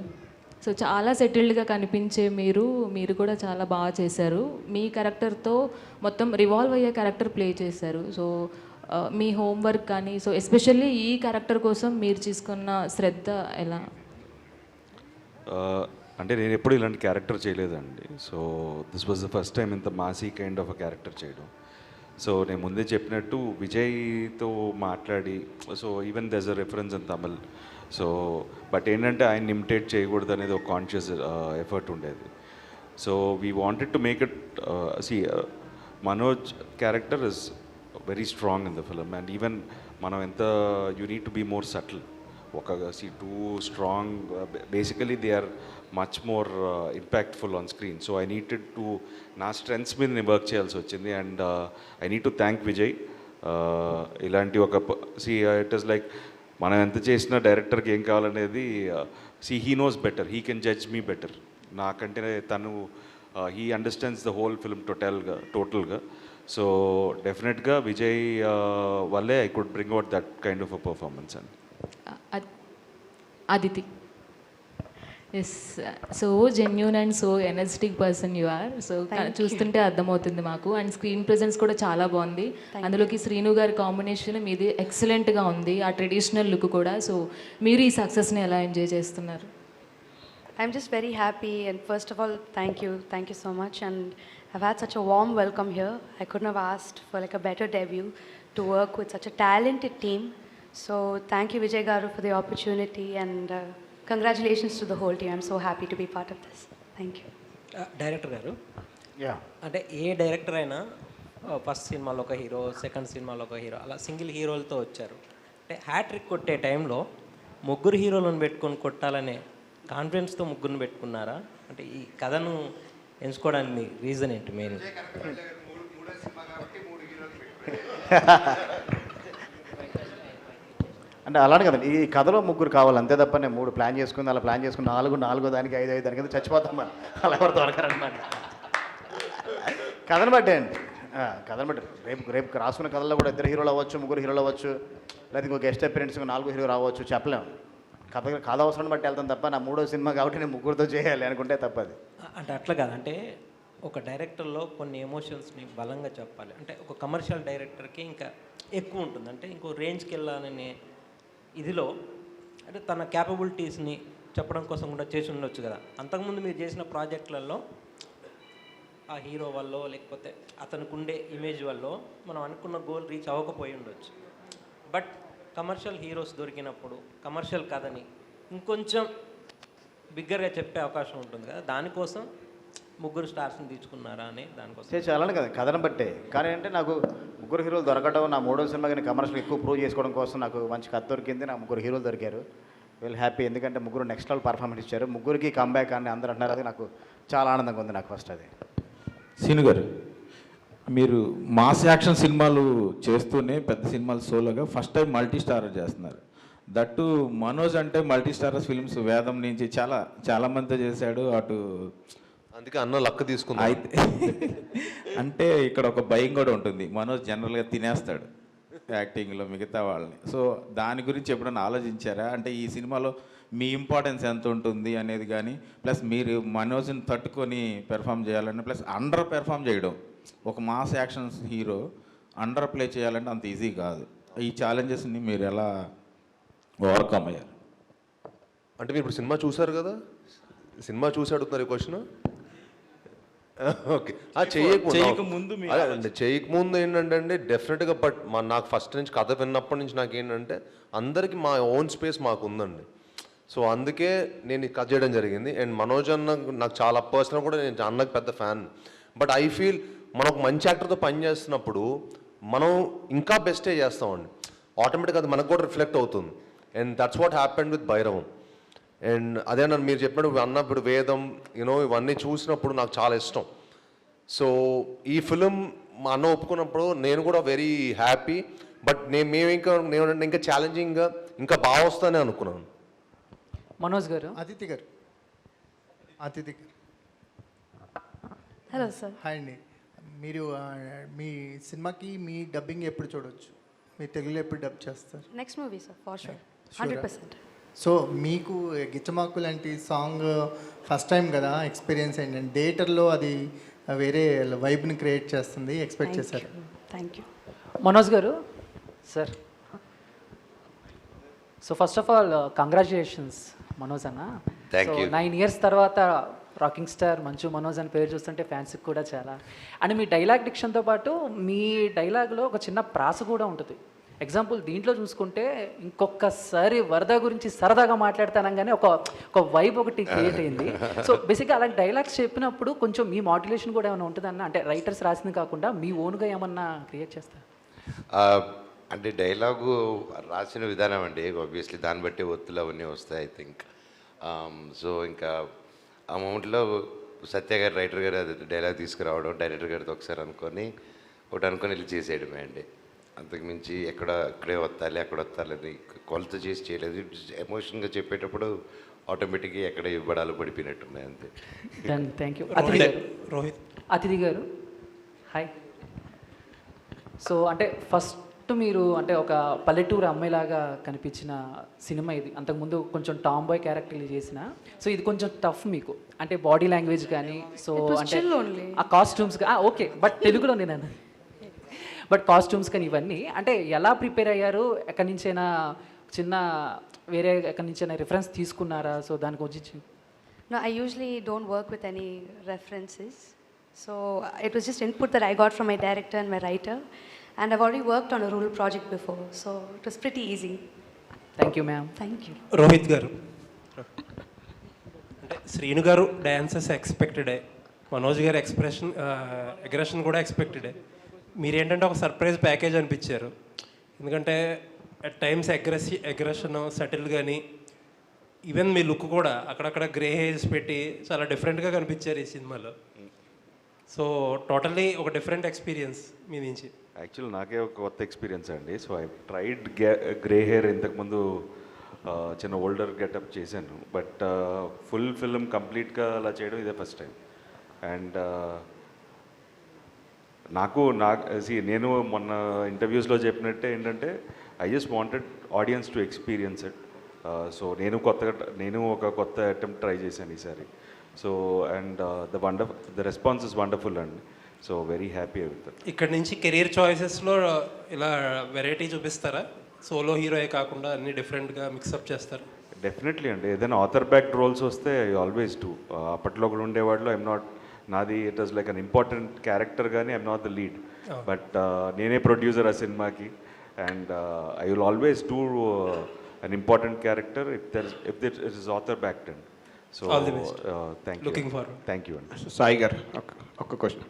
సో చాలా సెటిల్డ్గా కనిపించే మీరు కూడా చాలా బాగా చేశారు. మీ క్యారెక్టర్తో మొత్తం రివాల్వ్ అయ్యే క్యారెక్టర్ ప్లే చేశారు. సో మీ హోంవర్క్ కానీ, సో ఎస్పెషల్లీ ఈ క్యారెక్టర్ కోసం మీరు తీసుకున్న శ్రద్ధ ఎలా? అంటే నేను ఎప్పుడు ఇలాంటి క్యారెక్టర్ చేయలేదండి. So this was the first time ఇంత massy kind of a character చేయడం. సో నేను ముందే చెప్పినట్టు విజయ్తో మాట్లాడి, so even these a reference in Tamil. So but ఏంటంటే ఆయన ఇమిటేట్ చేయకూడదు అనేది ఒక కాన్షియస్ ఎఫర్ట్ ఉండేది. So we wanted to make it Manoj character is very strong in the film. And even మనం ఎంత you need to be more subtle. Too strong basically they are much more impactful on screen. So I needed to నా strengths మీద నేను work చేయాల్సి వచ్చింది. And I need to thank Vijay. ఇలాంటి ఒక it is like మనం ఎంత చేసినా డైరెక్టర్కి ఏం కావాలనేది he knows better, he can judge me better. నాకంటే తను he understands the whole film టోటల్గా. సో డెఫినెట్గా విజయ్ వల్లే I could bring out that kind of a performance. And Aditi, is, so genuine and so energetic person you are. So చూస్తుంటే అర్థమవుతుంది మాకు. And screen presence కూడా చాలా బాగుంది. అందులోకి శ్రీను గారి కాంబినేషన్ మీది ఎక్సలెంట్గా ఉంది, ఆ ట్రెడిషనల్ లుక్ కూడా. సో మీరు ఈ సక్సెస్ని ఎలా ఎంజాయ్ చేస్తున్నారు? I'm just very happy, and first of all, thank you so much. And I've had such a warm welcome here. I couldn't have asked for like a better debut to work with such a talented team. So thank you Vijay Garu for the opportunity, and congratulations to the whole team. I'm so happy to be part of this. Thank you. Director గారు, yeah, అంటే ఏ director అయినా first సినిమాలో ఒక hero, second సినిమాలో ఒక hero, అలా single హీరోలతో వచ్చారు. అంటే హ్యాట్రిక్ కొట్టే టైంలో ముగ్గురు హీరోలను పెట్టుకొని కొట్టాలనే కాన్ఫిడెన్స్తో ముగ్గురిని పెట్టుకున్నారా? అంటే ఈ కథను ఎంచుకోవడానికి రీజన్ ఏంటి మెయిన్? అంటే అలానే కదండి, ఈ కథలో ముగ్గురు కావాలి అంతే తప్ప నేను 3 ప్లాన్ చేసుకుని అలా ప్లాన్ చేసుకుని 4 దానికి 5 దానికి కింద చచ్చిపోతాం మనం. అలా ఎవరు దొరకరనమాట. కథను బట్టే అండి, కథను బట్టి రేపు రాసుకున్న కథల్లో కూడా 2 హీరోలు అవ్వచ్చు, 3 హీరోలు అవ్వచ్చు, లేదా ఇంకో గెస్ట్ అపిరెన్స్ 4 హీరో రావచ్చు, చెప్పలేము. కథ అవసరం బట్టి వెళ్తాం తప్ప నా 3వ సినిమా కాబట్టి నేను 3 చేయాలి అనుకుంటే తప్పది. అంటే అట్లా కాదంటే ఒక డైరెక్టర్లో కొన్ని ఎమోషన్స్ని బలంగా చెప్పాలి. అంటే ఒక కమర్షియల్ డైరెక్టర్కి ఇంకా ఎక్కువ ఉంటుంది, అంటే ఇంకో రేంజ్కి వెళ్ళాలనే ఇదిలో అంటే తన క్యాపబిలిటీస్ని చెప్పడం కోసం కూడా చేసి ఉండొచ్చు కదా. అంతకుముందు మీరు చేసిన ప్రాజెక్టులలో ఆ హీరో వల్ల లేకపోతే అతనికి ఉండే ఇమేజ్ వల్ల మనం అనుకున్న గోల్ రీచ్ అవ్వకపోయి ఉండొచ్చు. బట్ కమర్షియల్ హీరోస్ దొరికినప్పుడు కమర్షియల్ కథని ఇంకొంచెం బిగ్గర్గా చెప్పే అవకాశం ఉంటుంది కదా, దానికోసం 3 స్టార్స్ని తీసుకున్నారా అని దానికోసం చాలని కదా కథను బట్టే. కానీ అంటే నాకు 3 హీరోలు దొరకడం, నా 3వ సినిమా కానీ కమర్షియల్ ఎక్కువ ప్రూవ్ చేసుకోవడం కోసం నాకు మంచి కథ దొరికింది. నాకు 3 హీరోలు దొరికారు. వెల్ హ్యాపీ, ఎందుకంటే 3 నెక్స్ట్ లెవెల్ పర్ఫార్మెన్స్ ఇచ్చారు. 3కి కంబ్యాక్ అని అందరూ అంటున్నారు, అది నాకు చాలా ఆనందంగా ఉంది. నాకు ఫస్ట్ అది. సీను గారు, మీరు మాస్ యాక్షన్ సినిమాలు చేస్తూనే పెద్ద సినిమాలు సోలోగా ఫస్ట్ టైం మల్టీ స్టారర్ చేస్తున్నారు. దట్టు మనోజ్ అంటే మల్టీ స్టారర్స్ ఫిల్మ్స్ వేదం నుంచి చాలా మందితో చేశాడు. అటు అందుకే అన్న లక్క తీసుకుంది. అయితే అంటే ఇక్కడ ఒక భయం కూడా ఉంటుంది, మనోజ్ జనరల్గా తినేస్తాడు యాక్టింగ్లో మిగతా వాళ్ళని. సో దాని గురించి ఎప్పుడైనా ఆలోచించారా? అంటే ఈ సినిమాలో మీ ఇంపార్టెన్స్ ఎంత ఉంటుంది అనేది కానీ, ప్లస్ మీరు మనోజ్ని తట్టుకొని పెర్ఫామ్ చేయాలని, ప్లస్ అండర్ పెర్ఫామ్ చేయడం. ఒక mass action hero under play చేయాలంటే అంత ఈజీ కాదు. ఈ ఛాలెంజెస్ని మీరు ఎలా ఓవర్కమ్ అయ్యారు? అంటే మీరు ఇప్పుడు సినిమా చూసారు కదా, సినిమా చూసి అడుగుతున్నారు ఈ క్వశ్చన్. ఓకే, చేయకముందు ఏంటంటే డెఫినెట్గా, బట్ నాకు ఫస్ట్ నుంచి కథ విన్నప్పటి నుంచి నాకు ఏంటంటే అందరికీ మా ఓన్ స్పేస్ మాకు ఉందండి. సో అందుకే నేను ఈ కథ చేయడం జరిగింది. అండ్ మనోజ్ అన్న నాకు చాలా పర్సనల్ కూడా, నేను అన్నకు పెద్ద ఫ్యాన్. బట్ ఐ ఫీల్ మనం ఒక మంచి యాక్టర్తో పని చేస్తున్నప్పుడు మనం ఇంకా బెస్టే చేస్తామండి. ఆటోమేటిక్గా అది మనకు కూడా రిఫ్లెక్ట్ అవుతుంది. And that's what happened with Bhairavam. And అదే నన్ను మీరు చెప్పినప్పుడు అన్నప్పుడు వేదం ఇవన్నీ చూసినప్పుడు నాకు చాలా ఇష్టం. సో ఈ ఫిలిం మా అన్న ఒప్పుకున్నప్పుడు నేను కూడా వెరీ హ్యాపీ. బట్ నేను ఇంకా ఛాలెంజింగ్గా ఇంకా బాగా వస్తానే అనుకున్నాను. మనోజ్ గారు, అతిథి గారు. Hello sir. హాయ్ అండి. మీరు మీ సినిమాకి మీ డబ్బింగ్ ఎప్పుడు చూడవచ్చు? మీరు తెలుగులో ఎప్పుడు డబ్ చేస్తారు? Next movie sir, for sure, 100%. So మీకు గిచ్చమాకు లాంటి సాంగ్ ఫస్ట్ టైం కదా ఎక్స్పీరియన్స్ ఏంటంటే థియేటర్లో అది వేరే వైబ్ని క్రియేట్ చేస్తుంది, ఎక్స్పెక్ట్ చేశారు? Thank you. Manoj garu sir. So first of all congratulations Manoj అన్న. Thank you. 9 years తర్వాత రాకింగ్ స్టార్ మంచు మనోజ్ అని పేరు చూస్తుంటే ఫ్యాన్స్కి కూడా చాలా. అండ్ మీ డైలాగ్ డిక్షన్తో పాటు మీ డైలాగ్లో ఒక చిన్న ప్రాస కూడా ఉంటుంది. ఎగ్జాంపుల్ దీంట్లో చూసుకుంటే ఇంకొకసారి వరద గురించి సరదాగా మాట్లాడతానగానే ఒక వైబ్ ఒకటి క్రియేట్ అయింది. సో బేసిక్గా అలాంటి డైలాగ్స్ చెప్పినప్పుడు కొంచెం మీ మాడ్యులేషన్ కూడా ఏమైనా ఉంటుందన్న, అంటే రైటర్స్ రాసింది కాకుండా మీ ఓన్గా ఏమన్నా క్రియేట్ చేస్తారు? అంటే డైలాగు రాసిన విధానం అండి, ఆబ్వియస్లీ దాన్ని బట్టి ఒత్తులు అవన్నీ వస్తాయి ఐ థింక్. సో ఇంకా ఆ మూమెంట్లో సత్య గారు రైటర్ గారు అది డైలాగ్ తీసుకురావడం, డైరెక్టర్ గారితో ఒకసారి అనుకొని వెళ్ళి చేసేయడమే అండి. అంతకుమించి ఇక్కడే వత్తాలి అక్కడ వత్తాలని కొలత చేసి చేయలేదు. ఎమోషన్గా చెప్పేటప్పుడు ఆటోమేటిక్గా ఎక్కడ ఇవ్వడాలు పడిపోయినట్టున్నాయి అంతే. Thank you. రోహిత్ అతిథి గారు, హాయ్. సో అంటే ఫస్ట్ మీరు అంటే ఒక పల్లెటూరు అమ్మాయిలాగా కనిపించిన సినిమా ఇది. అంతకుముందు కొంచెం టామ్ బాయ్ క్యారెక్టర్లు చేసిన, సో ఇది కొంచెం టఫ్ మీకు, అంటే బాడీ లాంగ్వేజ్ కానీ, సో అంటే ఆ కాస్ట్యూమ్స్ ఓకే, బట్ తెలుగులో నేను బట్ కాస్ట్యూమ్స్ కానీ ఇవన్నీ అంటే ఎలా ప్రిపేర్ అయ్యారు? ఎక్కడి నుంచైనా ఎక్కడి నుంచైనా రిఫరెన్స్ తీసుకున్నారా? సో దాని గురించి. No, I usually don't work with any references. So it was just input that I got from my director and my writer. And I've already worked on a rural project before, so it was pretty easy. Thank you, ma'am. Thank you. Rohit గారు, అంటే శ్రీను గారు dances ఎక్స్పెక్టెడే, Manoj గారు aggression కూడా ఎక్స్పెక్టెడే. మీరేంటంటే ఒక surprise package అనిపించారు. ఎందుకంటే at times aggression subtle కానీ, ఈవెన్ మీ లుక్ కూడా అక్కడక్కడ గ్రే హెయిర్స్ పెట్టి చాలా డిఫరెంట్గా కనిపించారు ఈ సినిమాలో. సో టోటల్లీ ఒక డిఫరెంట్ ఎక్స్పీరియన్స్ మీ నుంచి. యాక్చువల్ నాకే ఒక కొత్త ఎక్స్పీరియన్స్ అండి. So I tried grey hair ఇంతకుముందు చిన్న ఓల్డర్ గెటప్ చేశాను, బట్ ఫుల్ ఫిల్మ్ కంప్లీట్గా అలా చేయడం ఇదే ఫస్ట్ టైం. అండ్ నేను మొన్న ఇంటర్వ్యూస్లో చెప్పినట్టే ఏంటంటే I just wanted audience to experience it. So నేను ఒక కొత్త అటెంప్ట్ ట్రై చేశాను ఈసారి. So and the response is wonderful అండి. So very happy with it. ఇక్కడ నుంచి కెరీర్ చాయిసెస్లో ఇలా వెరైటీ చూపిస్తారా? సోలో హీరోయే కాకుండా అన్ని డిఫరెంట్గా మిక్సప్ చేస్తారు? డెఫినెట్లీ అండి. ఏదైనా ఆథర్ బ్యాక్ రోల్స్ వస్తే ఆల్వేస్ డూ. అప్పట్లో కూడా ఉండేవాళ్ళు నాది it was like an important character, కానీ I'm not the lead. But నేనే ప్రొడ్యూసర్ ఆ సినిమాకి, and I will always do an important character if it is author backed and. So thank you అండి. సాయి గారు ఒక్క క్వశ్చన్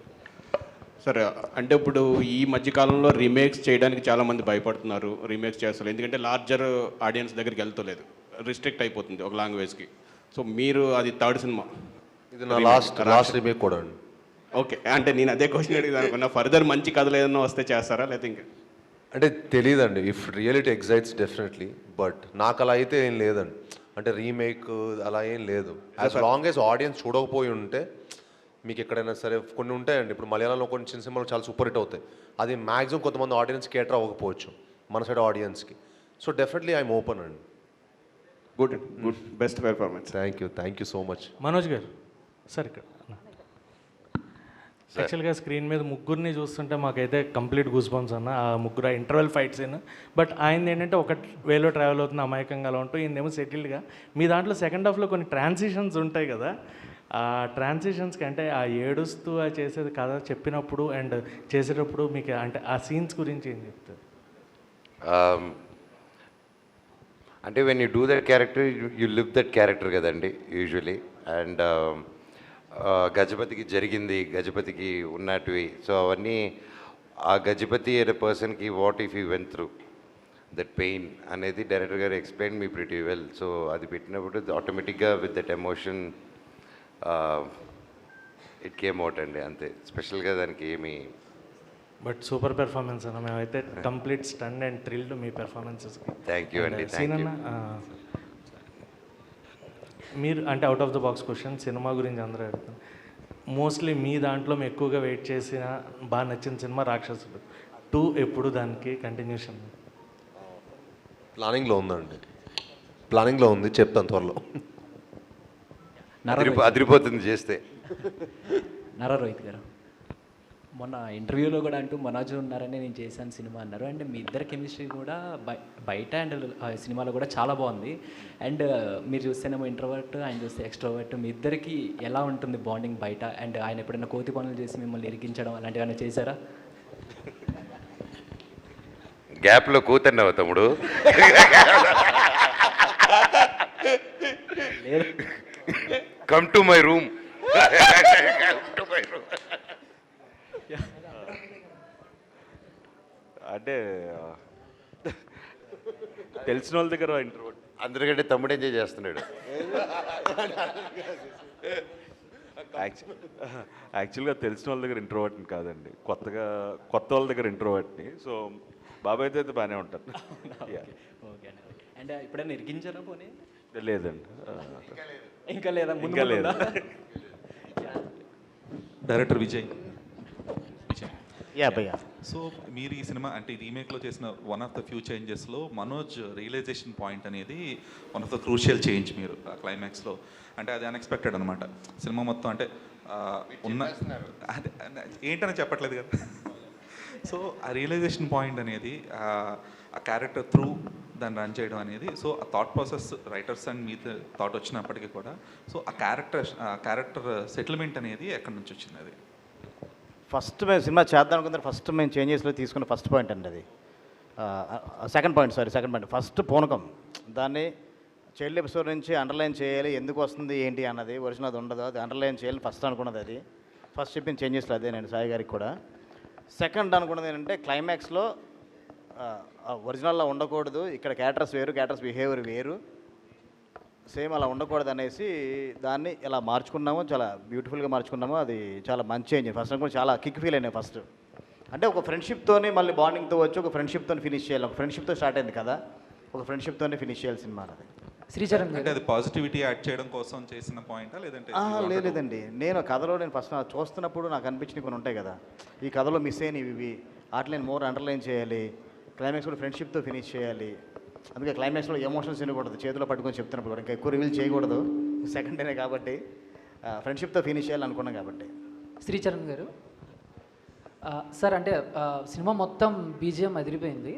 సార్. అంటే ఇప్పుడు ఈ మధ్యకాలంలో రీమేక్స్ చేయడానికి చాలామంది భయపడుతున్నారు, రీమేక్స్ చేస్తారు. ఎందుకంటే లార్జర్ ఆడియన్స్ దగ్గరికి వెళ్తలేదు, రిస్ట్రిక్ట్ అయిపోతుంది ఒక లాంగ్వేజ్కి. సో మీరు అది థర్డ్ సినిమా, ఇది నా లాస్ట్ రీమేక్ కూడా అండి. ఓకే, అంటే నేను అదే క్వశ్చన్ అడిగింది అనుకున్నా. ఫర్దర్ మంచి కథలు ఏదైనా వస్తే చేస్తారా లేకపోతే ఇంకా? అంటే తెలియదండి. If reality excites definitely, but నాకు అలా అయితే ఏం లేదండి. అంటే రీమేక్ అలా ఏం లేదు. యాజ్ లాంగ్ యాజ్ ఆడియన్స్ చూడకపోయి ఉంటే, మీకు ఎక్కడైనా సరే కొన్ని ఉంటాయండి. ఇప్పుడు మలయాళంలో కొన్ని చిన్న సినిమాలు చాలా సూపర్ హిట్ అవుతాయి. అది మ్యాక్సిమం కొంతమంది ఆడియన్స్ కేటర్ అవ్వకపోవచ్చు మన సైడ్ ఆడియన్స్కి. సో డెఫినెట్లీ ఐఎమ్ ఓపెన్ అండి. Good best performance. Thank you so much. Manoj garu sir, ఇక్కడ యాక్చువల్గా స్క్రీన్ మీద ముగ్గురిని చూస్తుంటే మాకైతే కంప్లీట్ గూస్ బంప్స్ అన్న. ఆ ముగ్గురు ఇంటర్వెల్ ఫైట్స్ అయినా, బట్ ఆయన ఏంటంటే ఒక వేలో ట్రావెల్ అవుతుంది, అమాయకంగా అలా ఉంటూ ఈయనేమో సెటిల్డ్గా. మీ దాంట్లో సెకండ్ హాఫ్లో కొన్ని ట్రాన్సిషన్స్ ఉంటాయి కదా, ఆ ట్రాన్సిషన్స్కి అంటే ఆ ఏడుస్తూ ఆ చేసేది కథ చెప్పినప్పుడు అండ్ చేసేటప్పుడు మీకు అంటే ఆ సీన్స్ గురించి ఏం చెప్తారు? అంటే when you do that character you live that character కదండి యూజువలీ. అండ్ గజపతికి జరిగింది, గజపతికి ఉన్నటివి. సో అవన్నీ ఆ గజపతి అనే పర్సన్కి what if you went through that pain అనేది డైరెక్టర్ గారు explain me pretty well. So అది పెట్టినప్పుడు ఆటోమేటిక్గా with that emotion it came out అండి, అంతే. స్పెషల్గా దానికి ఏమి. బట్ సూపర్ పెర్ఫార్మెన్స్ అన్న, మేమైతే కంప్లీట్ స్టన్ అండ్ థ్రిల్డ్ మీ పెర్ఫార్మెన్సెస్కి. థ్యాంక్ యూ అండి. మీరు అంటే out of the box question, సినిమా గురించి అందరూ అడుగుతాను. మోస్ట్లీ మీ దాంట్లో ఎక్కువగా వెయిట్ చేసిన బాగా నచ్చిన సినిమా రాక్షసుడు 2. ఎప్పుడు దానికి కంటిన్యూషన్? ప్లానింగ్లో ఉందండి, ప్లానింగ్లో ఉంది, చెప్తాను త్వరలో. అదిరిపోతుంది చేస్తే. నారా రోహిత్ గారు, మొన్న ఇంటర్వ్యూలో కూడా అంటూ మనోజ్ ఉన్నారని నేను చేశాను సినిమా అన్నారు. అండ్ మీ ఇద్దరు కెమిస్ట్రీ కూడా బయట అండ్ సినిమాలో కూడా చాలా బాగుంది. అండ్ మీరు చూస్తేనేమో ఇంట్రోవర్ట్, ఆయన చూస్తే ఎక్స్ట్రోవర్ట్. మీ ఇద్దరికి ఎలా ఉంటుంది బాండింగ్ బయట? అండ్ ఆయన ఎప్పుడైనా కోతి పనులు చేసి మిమ్మల్ని ఇరికించడం అలాంటివి ఏమైనా చేశారా? గ్యాప్లో కూతున్నావు తమ్ముడు. Come to my room. అంటే తెలిసిన వాళ్ళ దగ్గర ఇంట్రోవర్ట్, అందరికంటే తమ్ముడు ఎంజాయ్ చేస్తున్నాడు. యాక్చువల్గా తెలిసిన వాళ్ళ దగ్గర ఇంట్రోవర్ట్ని కాదండి, కొత్త వాళ్ళ దగ్గర ఇంట్రోవర్ట్ని. సో బాబాయ్ అయితే బాగానే ఉంటాను. ఓకే అండ్ ఎప్పుడైనా ఇరికించారా పోనీ? లేదండి, ఇంకా లేదా? ఇంకా లేదా. డైరెక్టర్ విజయ్. భయ్యా. సో మీరు ఈ సినిమా అంటే రీమేక్లో చేసిన వన్ ఆఫ్ ద ఫ్యూ చేంజెస్లో మనోజ్ రియలైజేషన్ పాయింట్ అనేది one of the crucial change మీరు ఆ క్లైమాక్స్లో. అంటే అది అన్ఎక్స్పెక్టెడ్ అనమాట. సినిమా మొత్తం అంటే ఉన్న అదే ఏంటని చెప్పట్లేదు కదా. సో ఆ రియలైజేషన్ పాయింట్ అనేది ఆ క్యారెక్టర్ త్రూ దాన్ని రన్ చేయడం అనేది, సో ఆ thought process writers and me thought వచ్చినప్పటికీ కూడా, సో ఆ క్యారెక్టర్ సెటిల్మెంట్ అనేది ఎక్కడి నుంచి వచ్చింది? అది ఫస్ట్ మేము సినిమా చేద్దాం అనుకుంటే ఫస్ట్ మేము చేంజెస్లో తీసుకున్న ఫస్ట్ పాయింట్ అండి అది. సెకండ్ పాయింట్ ఫస్ట్ పూనకం. దాన్ని చైల్డ్ ఎపిసోడ్ నుంచి అండర్లైన్ చేయాలి, ఎందుకు వస్తుంది ఏంటి అన్నది. ఒరిజినల్ అది ఉండదు, అది అండర్లైన్ చేయాలి ఫస్ట్ అనుకున్నది. అది ఫస్ట్ చెప్పిన చేంజెస్లో అదే నేను సాయి గారికి కూడా. సెకండ్ అనుకున్నది ఏంటంటే క్లైమాక్స్లో ఒరిజినల్లో ఉండకూడదు, ఇక్కడ క్యారెక్టర్స్ వేరు, క్యారెక్టర్స్ బిహేవియర్ వేరు, సేమ్ అలా ఉండకూడదు అనేసి దాన్ని ఇలా మార్చుకున్నాము, చాలా బ్యూటిఫుల్గా మార్చుకున్నాము. అది చాలా మంచి చేంజ్. ఫస్ట్ అనుకుని చాలా కిక్ ఫీల్ అయినాయి ఫస్ట్. అంటే ఒక ఫ్రెండ్షిప్తోనే మళ్ళీ బాండింగ్తో వచ్చి ఒక ఫ్రెండ్షిప్తో ఫినిష్ చేయాలి. ఒక ఫ్రెండ్షిప్తో స్టార్ట్ అయింది కదా, ఒక ఫ్రెండ్షిప్తోనే ఫినిష్ చేయాలి సినిమా అది. శ్రీచరణ్ అంటే అది పాజిటివిటీ యాడ్ చేయడం కోసం చేసిన పాయింటా లేదంటే లేదండి, నేను కథలో ఫస్ట్ చూస్తున్నప్పుడు నాకు అనిపించినవి కొన్ని ఉంటాయి కదా, ఈ కథలో మిస్ అయినవి ఇవి, వాటిని మోర్ అండర్లైన్ చేయాలి, క్లైమాక్స్ కూడా ఫ్రెండ్షిప్తో ఫినిష్ చేయాలి. అందుకే క్లైమాక్స్లో ఎమోషన్స్ వినకూడదు, చేతిలో పట్టుకొని చెప్తున్నప్పుడు కూడా ఇంకా ఎక్కువ రివీల్ చేయకూడదు, సెకండ్ డేనే కాబట్టి ఫ్రెండ్షిప్తో ఫినిష్ చేయాలి అనుకున్నాం కాబట్టి. శ్రీచరణ్ గారు సార్, అంటే సినిమా మొత్తం బీజిఎం అదిరిపోయింది,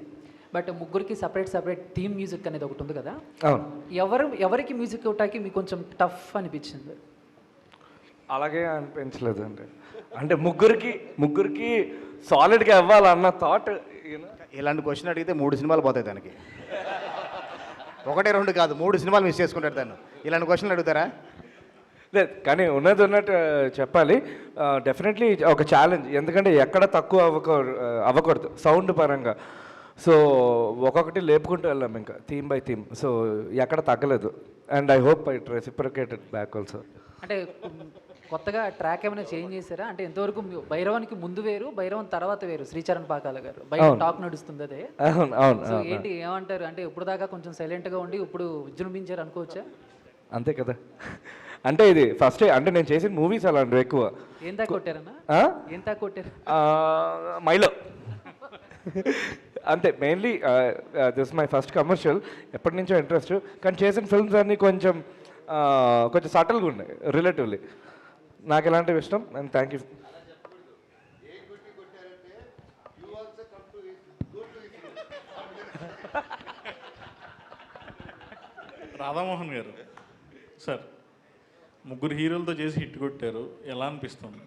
బట్ ముగ్గురికి సపరేట్ థీమ్ మ్యూజిక్ అనేది ఒకటి ఉంది కదా, ఎవరికి మ్యూజిక్ ఇవ్వటానికి మీకు కొంచెం టఫ్ అనిపించింది? అలాగే అనిపించలేదు అండి, అంటే ముగ్గురికి సాలిడ్గా ఇవ్వాలన్న థాట్. ఇలాంటి క్వశ్చన్ అడిగితే 3 సినిమాలు పోతాయి దానికి, 1, 2 కాదు 3 సినిమాలు మిస్ చేసుకుంటాడు తను. ఇలాంటి క్వశ్చన్లు అడుగుతారా? లేదు, కానీ ఉన్నది ఉన్నట్టు చెప్పాలి. డెఫినెట్లీ ఒక ఛాలెంజ్, ఎందుకంటే ఎక్కడ తక్కువ అవ్వకూడదు సౌండ్ పరంగా. సో ఒక్కొక్కటి లేపుకుంటూ వెళ్ళాం ఇంకా థీమ్ బై థీమ్, సో ఎక్కడ తగ్గలేదు. And I hope it reciprocated back also. అంటే కొత్తగా ట్రాక్ ఏమైనా చేంజ్ చేశారా? అంటే ఎంతవరకు భైరవానికి ముందు వేరు, భైరవం తర్వాత వేరు, శ్రీచరణ్ పాకాల గారు బయట టాక్ నడుస్తుంది అదే. సో ఏంటి ఏమంటారు? అంటే ఇప్పుడు దాకా కొంచెం సైలెంట్గా ఉండి ఇప్పుడు విజృంభించారు అనుకోవచ్చా? అంతే కదా, అంటే ఇది ఫస్ట్ అంటే నేను చేసిన మూవీస్ అలాంటివి ఎక్కువ. ఏం తా కొట్టారన్నా? ఏం తా కొట్టారు? మైలో అంతే. Mainly this my first commercial, ఎప్పటి నుంచో ఇంట్రెస్ట్, కానీ చేసిన ఫిల్మ్స్ అన్నీ కొంచెం సటిల్గా ఉన్నాయి రిలేటివ్లీ. నాకు ఎలాంటివి ఇష్టం. And thank you. రాధామోహన్ గారు సార్, ముగ్గురు హీరోలతో చేసి హిట్ కొట్టారు, ఎలా అనిపిస్తుంది?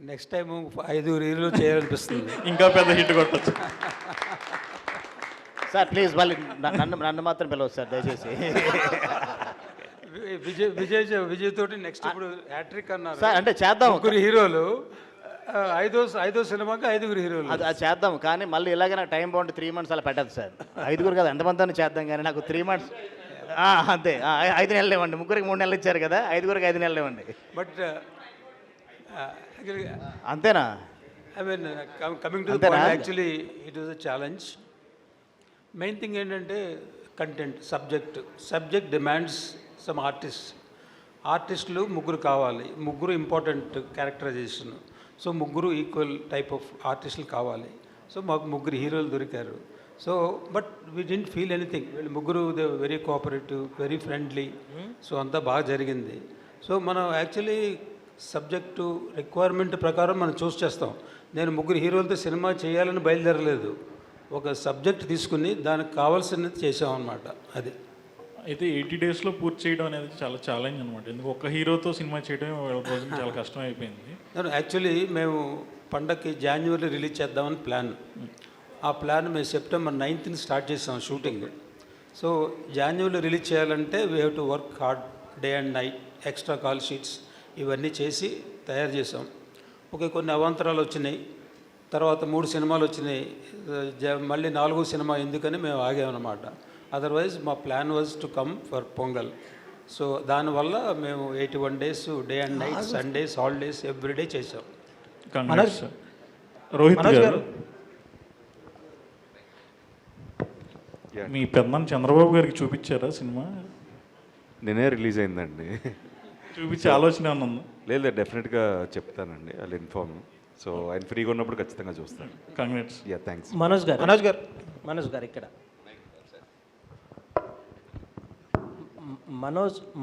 నెక్స్ట్ టైం 5 హీరోలు చేయాలనిపిస్తుంది. ఇంకా పెద్ద హిట్ కొట్టచ్చు సార్. ప్లీజ్ మళ్ళీ నన్ను మాత్రం పిలవచ్చు సార్ దయచేసి. విజయ్ తోటి నెక్స్ట్ ఇప్పుడు హ్యాట్రిక్ అన్నారు సార్. అంటే చేద్దాం, 3 హీరోలు, ఐదో సినిమాకి 5 హీరోలు. అది చేద్దాం, కానీ మళ్ళీ ఇలాగే నాకు టైం బాగుంటే 3 months అలా పెట్టదు సార్. 5 కదా, ఎంతమంది చేద్దాం, కానీ నాకు 3 months అంతే. 5 నెలలు ఇవ్వండి, 3కి 3 నెలలు ఇచ్చారు కదా, 5కి 5 నెలలు ఇవ్వండి. బట్ అంతేనా? I mean coming to the point, actually it was a challenge. Main thing ఏంటంటే కంటెంట్, సబ్జెక్ట్ డిమాండ్స్ సమ్ ఆర్టిస్టులు 3 కావాలి, 3 important characterization. So 3 equal type of ఆర్టిస్టులు కావాలి. సో మాకు 3 హీరోలు దొరికారు. So but we didn't feel anything. వీళ్ళు 3 they very cooperative, very friendly. So అంతా బాగా జరిగింది. సో మనం యాక్చువల్లీ సబ్జెక్టు రిక్వైర్మెంట్ ప్రకారం మనం చూస్ చేస్తాం. నేను 3 హీరోలతో సినిమా చేయాలని బయలుదేరలేదు, ఒక సబ్జెక్ట్ తీసుకుని దానికి కావాల్సినది చేసామన్నమాట. అది అయితే 80 daysలో పూర్తి చేయడం అనేది చాలా ఛాలెంజ్ అనమాట. ఎందుకు ఒక హీరోతో సినిమా చేయడం రోజు చాలా కష్టం అయిపోయింది. యాక్చువల్లీ మేము పండగకి జాన్యువరి రిలీజ్ చేద్దామని ప్లాన్. ఆ ప్లాన్ మేము September 9th స్టార్ట్ చేసాం షూటింగ్. సో జాన్యువరిలో రిలీజ్ చేయాలంటే we have to work hard day and night, extra call sheets ఇవన్నీ చేసి తయారు చేసాం. ఓకే, కొన్ని అవాంతరాలు వచ్చినాయి, తర్వాత 3 సినిమాలు వచ్చినాయి, మళ్ళీ 4వ సినిమా ఎందుకని మేము ఆగామన్నమాట. అదర్వైజ్ మా plan was to come for pongal. So దానివల్ల మేము 81 days day and night, Sundays, holidays everyday చేసాం. రోహిత్ గారు, మీ పెద్దమ్మ చంద్రబాబు గారికి చూపించారా సినిమా? నేనే రిలీజ్ అయిందండి. చూపించే ఆలోచన ఉందా? లేదు, డెఫినెట్గా చెప్తానండి, అది ఇన్ఫార్మ్. సో ఆయన ఫ్రీగా ఉన్నప్పుడు ఖచ్చితంగా చూస్తాను. కంగ్రాట్స్. Yeah, thanks. మనోజ్ గారు ఇక్కడ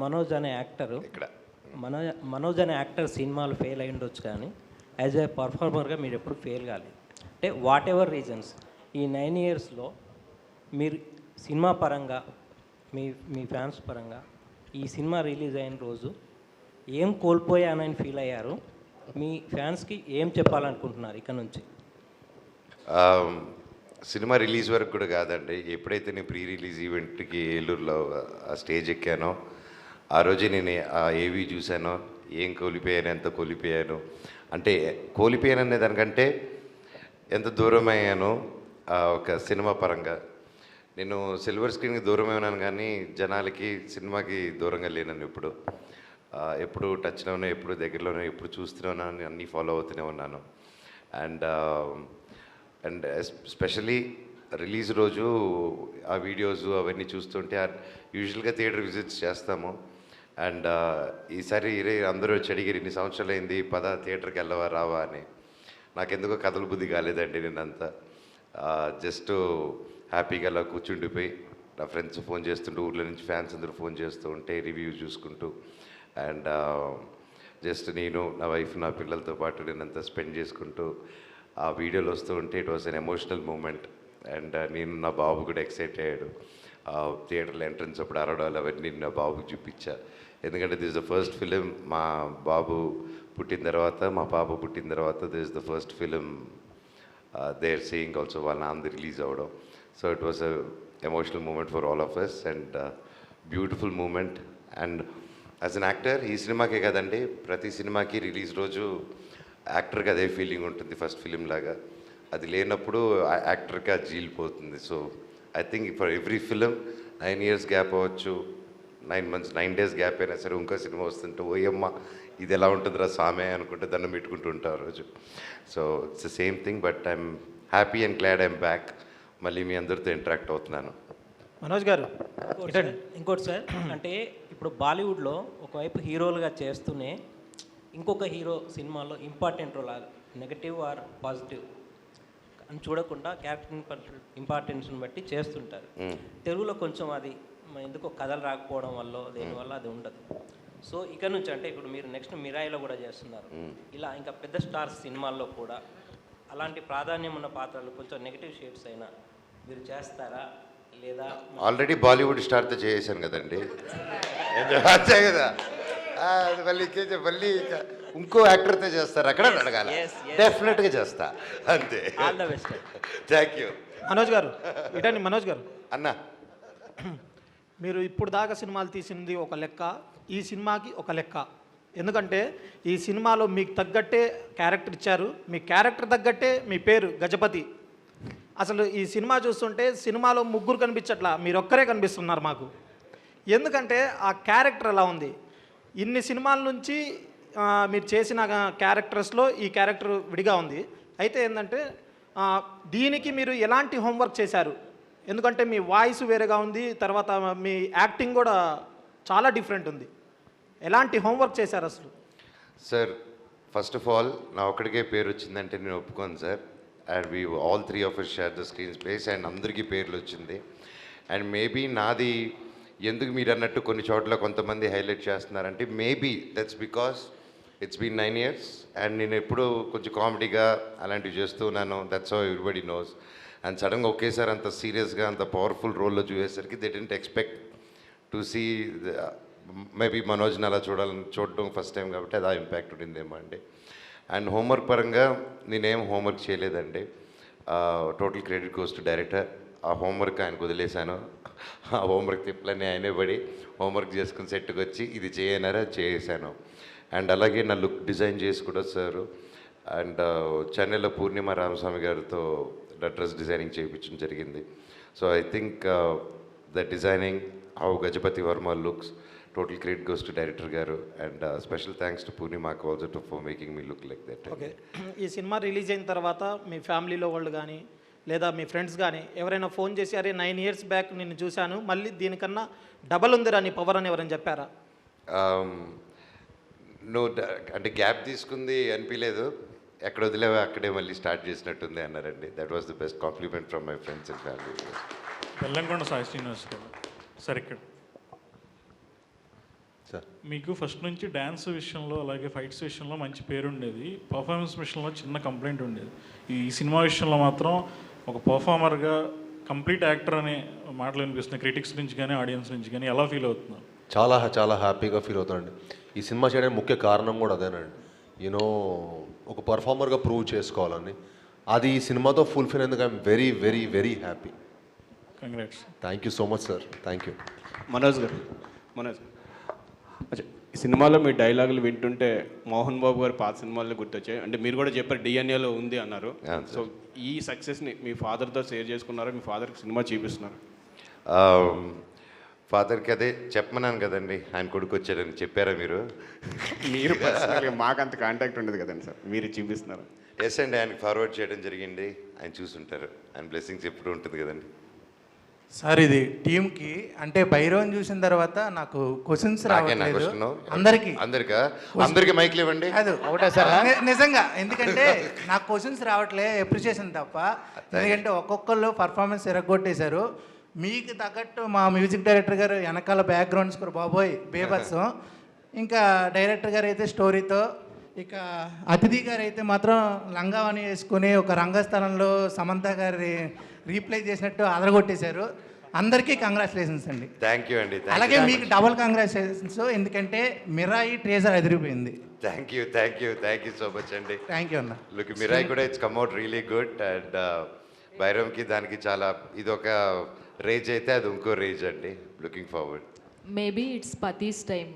మనోజ్ అనే యాక్టరు మనోజ్ అనే యాక్టర్ సినిమాలు ఫెయిల్ అయి ఉండొచ్చు, కానీ యాజ్ ఏ పర్ఫార్మర్గా మీరు ఎప్పుడు ఫెయిల్ కాలేదు. అంటే వాట్ ఎవర్ రీజన్స్, ఈ 9 yearsలో మీరు సినిమా పరంగా మీ ఫ్యాన్స్ పరంగా ఈ సినిమా రిలీజ్ అయిన రోజు ఏం కోల్పోయానని ఫీల్ అయ్యారు? మీ ఫ్యాన్స్కి ఏం చెప్పాలనుకుంటున్నారు ఇక్కడ నుంచి? సినిమా రిలీజ్ వరకు కూడా కాదండి, ఎప్పుడైతే నేను ప్రీ రిలీజ్ ఈవెంట్కి ఏలూరులో ఆ స్టేజ్ ఎక్కానో ఆ రోజే నేను ఆ ఏవి చూశానో, ఏం కోల్పోయాను, ఎంత కోల్పోయాను, అంటే కోల్పోయాను అనే దానికంటే ఎంత దూరం అయ్యాను ఒక సినిమా పరంగా. నేను సిల్వర్ స్క్రీన్కి దూరం అయినాను, కానీ జనాలకి సినిమాకి దూరంగా లేనని ఇప్పుడు. ఎప్పుడు టచ్లోనే, ఎప్పుడు దగ్గరలోనే, ఎప్పుడు చూస్తూనే ఉన్నాను, అన్నీ ఫాలో అవుతూనే ఉన్నాను. అండ్ స్పెషలీ రిలీజ్ రోజు ఆ వీడియోస్ అవన్నీ చూస్తుంటే యూజువల్గా థియేటర్ విజిట్స్ చేస్తాము. అండ్ ఈసారి అందరూ వచ్చి అడిగారు, ఇన్ని సంవత్సరాలు అయింది పద థియేటర్కి వెళ్ళవా రావా అని. నాకెందుకో కథల బుద్ధి కాలేదండి. నేనంతా జస్ట్ హ్యాపీగా అలా కూర్చుండిపోయి నా ఫ్రెండ్స్ ఫోన్ చేస్తుంటూ, ఊర్లో నుంచి ఫ్యాన్స్ అందరూ ఫోన్ చేస్తూ ఉంటే రివ్యూ చూసుకుంటూ, అండ్ జస్ట్ నేను, నా వైఫ్, నా పిల్లలతో పాటు నేనంతా స్పెండ్ చేసుకుంటూ ఆ వీడియోలు వస్తూ ఉంటే it was an emotional moment. And నేను, నా బాబు కూడా ఎక్సైట్ అయ్యాడు. థియేటర్లో ఎంట్రన్స్ అప్పుడు అరవడాలు అవన్నీ నా బాబుకి చూపించా. ఎందుకంటే దిస్ ద ఫస్ట్ ఫిలిం మా బాబు పుట్టిన తర్వాత, మా పాప పుట్టిన తర్వాత this the first film they are seeing also, వాళ్ళ నాన్నది రిలీజ్ అవ్వడం. So it was a emotional moment for all of us and beautiful moment. And as an actor ఈ సినిమాకే కదండి, ప్రతి సినిమాకి రిలీజ్ రోజు యాక్టర్కి అదే ఫీలింగ్ ఉంటుంది ఫస్ట్ ఫిలిం లాగా. అది లేనప్పుడు యాక్టర్కి అది జీలిపోతుంది. So I think for every film 9 years gap అవ్వచ్చు, 9 months 9 days గ్యాప్ అయినా సరే ఇంకో సినిమా వస్తుంటే ఓయమ్మ ఇది ఎలా ఉంటుందిరా సామే అనుకుంటే దండం పెట్టుకుంటూ ఉంటారు రోజు. So it's the same thing, but I'm happy and glad I'm back. మళ్ళీ మీ అందరితో ఇంటరాక్ట్ అవుతున్నాను. మనోజ్ గారు ఇంకోటి సార్, అంటే ఇప్పుడు బాలీవుడ్లో ఒకవైపు హీరోలుగా చేస్తూనే ఇంకొక హీరో సినిమాలో important role, negative or positive అని చూడకుండా క్యారెక్టర్ ఇంపార్టెన్స్ని బట్టి చేస్తుంటారు. తెలుగులో కొంచెం అది ఎందుకో కథలు రాకపోవడం వల్ల దేనివల్ల అది ఉండదు. సో ఇక నుంచి అంటే ఇప్పుడు మీరు నెక్స్ట్ మిరాయిలో కూడా చేస్తున్నారు, ఇలా ఇంకా పెద్ద స్టార్స్ సినిమాల్లో కూడా అలాంటి ప్రాధాన్యం ఉన్న పాత్రలు కొంచెం నెగటివ్ షేడ్స్ అయినా మీరు చేస్తారా లేదా? ఆల్రెడీ బాలీవుడ్ స్టార్తో చేసాను కదండి, అంతే కదా. మళ్ళీ ఇంకో యాక్టర్తో చేస్తారు అక్కడ అడగాలి, డెఫినెట్గా చేస్తా, అంతే. All the best. Thank you. Manoj గారు ఇటండి. మనోజ్ గారు అన్న, మీరు ఇప్పుడు దాకా సినిమాలు తీసింది ఒక లెక్క, ఈ సినిమాకి ఒక లెక్క. ఎందుకంటే ఈ సినిమాలో మీకు తగ్గట్టే క్యారెక్టర్ ఇచ్చారు, మీ క్యారెక్టర్ తగ్గట్టే మీ పేరు గజపతి. అసలు ఈ సినిమా చూస్తుంటే సినిమాలో ముగ్గురు కనిపించట్లా, మీరు ఒక్కరే కనిపిస్తున్నారు మాకు. ఎందుకంటే ఆ క్యారెక్టర్ ఎలా ఉంది, ఇన్ని సినిమాల నుంచి మీరు చేసిన క్యారెక్టర్స్లో ఈ క్యారెక్టర్ విడిగా ఉంది. అయితే ఏంటంటే దీనికి మీరు ఎలాంటి హోంవర్క్ చేశారు? ఎందుకంటే మీ వాయిస్ వేరేగా ఉంది, తర్వాత మీ యాక్టింగ్ కూడా చాలా డిఫరెంట్ ఉంది. ఎలాంటి హోంవర్క్ చేశారు అసలు? సార్ ఫస్ట్ ఆఫ్ ఆల్ నా ఒక్కడికే పేరు వచ్చిందంటే నేను ఒప్పుకోను sir. And we all 3 of us share the screen space and అందరికీ పేర్లు వచ్చింది. అండ్ మేబీ నాది ఎందుకు మీరు అన్నట్టు కొన్ని చోట్ల కొంతమంది హైలైట్ చేస్తున్నారంటే maybe that's because it's been 9 years and నేను ఎప్పుడూ కొంచెం కామెడీగా అలాంటివి చేస్తూ ఉన్నాను. That's how everybody knows. And సడన్గా ఒకేసారి అంత సీరియస్గా అంత పవర్ఫుల్ రోల్లో చూసేసరికి they didn't expect to see maybe మనోజ్ని అలా చూడడం ఫస్ట్ టైం కాబట్టి అది ఆ ఇంపాక్ట్ ఉండిందేమో అండి. అండ్ హోంవర్క్ పరంగా నేనేం హోంవర్క్ చేయలేదండి. Total credit goes to director. ఆ హోంవర్క్ ఆయనకు వదిలేశాను. ఆ హోంవర్క్ తిప్పలన్నీ ఆయనే పడి హోంవర్క్ చేసుకుని సెట్కి వచ్చి ఇది చేయనారా చేసాను. అండ్ అలాగే నా లుక్ డిజైన్ చేసి కూడా సార్. అండ్ చెన్నైలో పూర్ణిమ రామస్వామి గారితో డ్రెస్ డిజైనింగ్ చేయించడం జరిగింది. So I think the designing how Gajapati Varma looks, total credit goes to director గారు. అండ్ స్పెషల్ థ్యాంక్స్ టు పూర్ణిమాకు also for making me look like that. Okay, ఈ సినిమా రిలీజ్ అయిన తర్వాత మీ ఫ్యామిలీలో వాళ్ళు కానీ లేదా మీ ఫ్రెండ్స్ కానీ ఎవరైనా ఫోన్ చేసి అరే 9 years బ్యాక్ నిన్ను చూశాను, మళ్ళీ దీనికన్నా డబల్ ఉందిరా నీ పవర్ అని ఎవరైనా చెప్పారా? నువ్వు అంటే గ్యాప్ తీసుకుంది అనిపించలేదు, ఎక్కడ వదిలేవా అక్కడే మళ్ళీ స్టార్ట్ చేసినట్టుంది అన్నారండి. That was the best compliment from my friends and family. Bellamkonda Sai Srinivas గారు సార్, ఇక్కడ మీకు ఫస్ట్ నుంచి డ్యాన్స్ విషయంలో అలాగే ఫైట్స్ విషయంలో మంచి పేరు ఉండేది, పర్ఫార్మెన్స్ విషయంలో చిన్న కంప్లైంట్ ఉండేది. ఈ సినిమా విషయంలో మాత్రం ఒక పర్ఫార్మర్గా కంప్లీట్ యాక్టర్ అనే మాటలు వినిపిస్తున్నాయి క్రిటిక్స్ నుంచి కానీ ఆడియన్స్ నుంచి కానీ. ఎలా ఫీల్ అవుతున్నారు? చాలా చాలా హ్యాపీగా ఫీల్ అవుతానండి. ఈ సినిమా చేయడానికి ముఖ్య కారణం కూడా అదేనండి. యూనో ఒక పర్ఫార్మర్గా ప్రూవ్ చేసుకోవాలని, అది ఈ సినిమాతో ఫుల్ఫిల్ అయ్యేందుకు I'm very very very happy. Congrats. Thank you so much sir. Thank you. Manoj గారు, మనోజ్ ఈ సినిమాలో మీ డైలాగులు వింటుంటే మోహన్ బాబు గారు పాత సినిమాల్లో గుర్తొచ్చాయి. అంటే మీరు కూడా చెప్పారు డిఎన్ఏలో ఉంది అన్నారు. సో ఈ సక్సెస్ని మీ ఫాదర్తో షేర్ చేసుకున్నారా? మీ ఫాదర్కి సినిమా చూపిస్తున్నారు? ఫాదర్కి అదే చెప్పమన్నాను కదండి, ఆయన కొడుకు వచ్చాడని చెప్పారా మీరు? మీరు పర్సనల్గా మాకంత కాంటాక్ట్ ఉండదు కదండి సార్, మీరు చూపిస్తున్నారు. ఎస్ అండి, ఆయనకి ఫార్వర్డ్ చేయడం జరిగింది, ఆయన చూసుంటారు. ఆయన బ్లెస్సింగ్స్ ఎప్పుడు ఉంటుంది కదండి. సార్ ఇది టీంకి అంటే భైరవన్ చూసిన తర్వాత నాకు క్వశ్చన్స్ నాకేనా రావట్లేదు క్వశ్చన్? అందరికి మైక్లు ఇవ్వండి. అది ఒకటే సార్, నిజంగా ఎందుకంటే నాకు క్వశ్చన్స్ రావట్లే, అప్రిషియేషన్ తప్ప. ఎందుకంటే ఒక్కొక్కళ్ళు పర్ఫార్మెన్స్ ఎరగొట్టేశారు. మీకు తగ్గట్టు మా మ్యూజిక్ డైరెక్టర్ గారు వెనకాల బ్యాక్గ్రౌండ్ స్కోర్ బాబోయ్ బేబత్సం. ఇంకా డైరెక్టర్ గారు అయితే స్టోరీతో, ఇక అతిథి గారు అయితే మాత్రం లంగావని వేసుకుని ఒక రంగస్థలంలో సమంత గారి రీప్లై చేసినట్టు అదరగొట్టేశారు. అందరికీ కంగ్రాచులేషన్స్ అండి. థ్యాంక్ యూ అండి. అలాగే మీకు డబుల్ కంగ్రాచులేషన్స్, ఎందుకంటే మిరాయి ట్రేజర్ అదిరిపోయింది. థ్యాంక్ యూ సో మచ్ అండి. థ్యాంక్ యూ అన్న. లుక్ మిరాయి కూడా it's come out really good. And భైరవ్కి దానికి చాలా ఇదొక రేజ్ అయితే అది ఇంకో రేజ్ అండి. Looking forward. మేబీ ఇట్స్ పతీస్ టైం.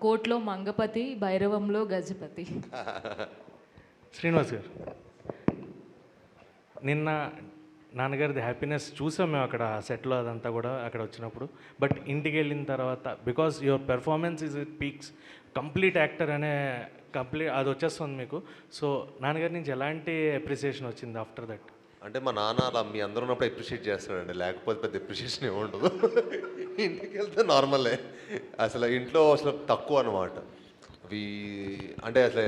కోర్టులో మంగపతి, భైరవంలో గజపతి. శ్రీనివాస్ గారు, నిన్న నాన్నగారిది హ్యాపీనెస్ చూసాం మేము అక్కడ సెట్లో, అదంతా కూడా అక్కడ వచ్చినప్పుడు. బట్ ఇంటికి వెళ్ళిన తర్వాత because your performance is it peaks, complete actor అనే అది వచ్చేస్తుంది మీకు. సో నాన్నగారి నుంచి ఎలాంటి అప్రిసియేషన్ వచ్చింది ఆఫ్టర్ దట్? అంటే మా నాన్న అలా మీ అందరూ ఉన్నప్పుడు అప్రిషియేట్ చేస్తాడండి, లేకపోతే పెద్ద అప్రిషియేషన్ ఏముండదు. ఇంటికి వెళ్తే నార్మలే, అసలు ఇంట్లో అసలు తక్కువ అనమాట. అంటే అసలు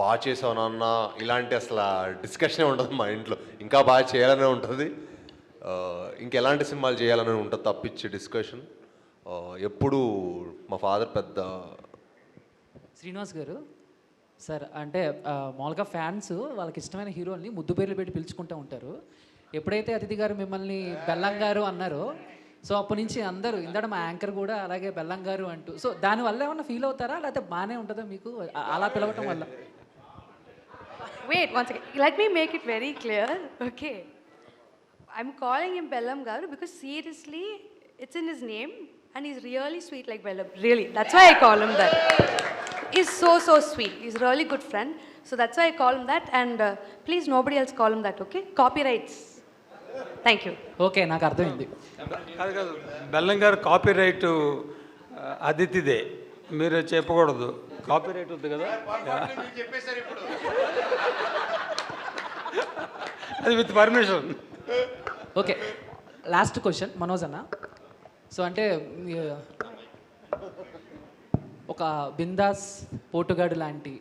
బాగా చేసావు నాన్న ఇలాంటి అసలు డిస్కషనే ఉండదు మా ఇంట్లో. ఇంకా బాగా చేయాలనే ఉంటుంది, ఇంకెలాంటి సినిమాలు చేయాలని ఉంటుంది తప్పించి డిస్కషన్ ఎప్పుడు. మా ఫాదర్ పెద్ద. శ్రీనివాస్ గారు సార్, అంటే మామూలుగా ఫ్యాన్స్ వాళ్ళకి ఇష్టమైన హీరోల్ని ముద్దు పేర్లు పెట్టి పిలుచుకుంటూ ఉంటారు. ఎప్పుడైతే అతిథి గారు మిమ్మల్ని బెల్లం గారు అన్నారో, సో అప్పటి నుంచి అందరూ ఇందాక మా యాంకర్ కూడా అలాగే బెల్లం గారు అంటూ, సో దానివల్ల ఏమన్నా ఫీల్ అవుతారా, లేకపోతే బాగానే ఉంటుందా మీకు అలా పిలవటం వల్ల? Wait, one second. Let me make it very clear. Okay. I'm calling him Bellam Garu because seriously, it's in his name and he's really sweet like Bellam. Really. That's why I call him that. He's so sweet. He's a really good friend. So that's why I call him that. And please, nobody else call him that, okay? Copyrights. Thank you. Okay, నాకు అర్థమైంది. కాదు, బెల్లం గారు copy right అదితిదే, మీరు చెప్పకూడదు. Copy right ఉంది కదా, అది with permission. Okay, last question Manoj అన్న. సో అంటే ఒక బిందాస్, పోటుగాడు లాంటి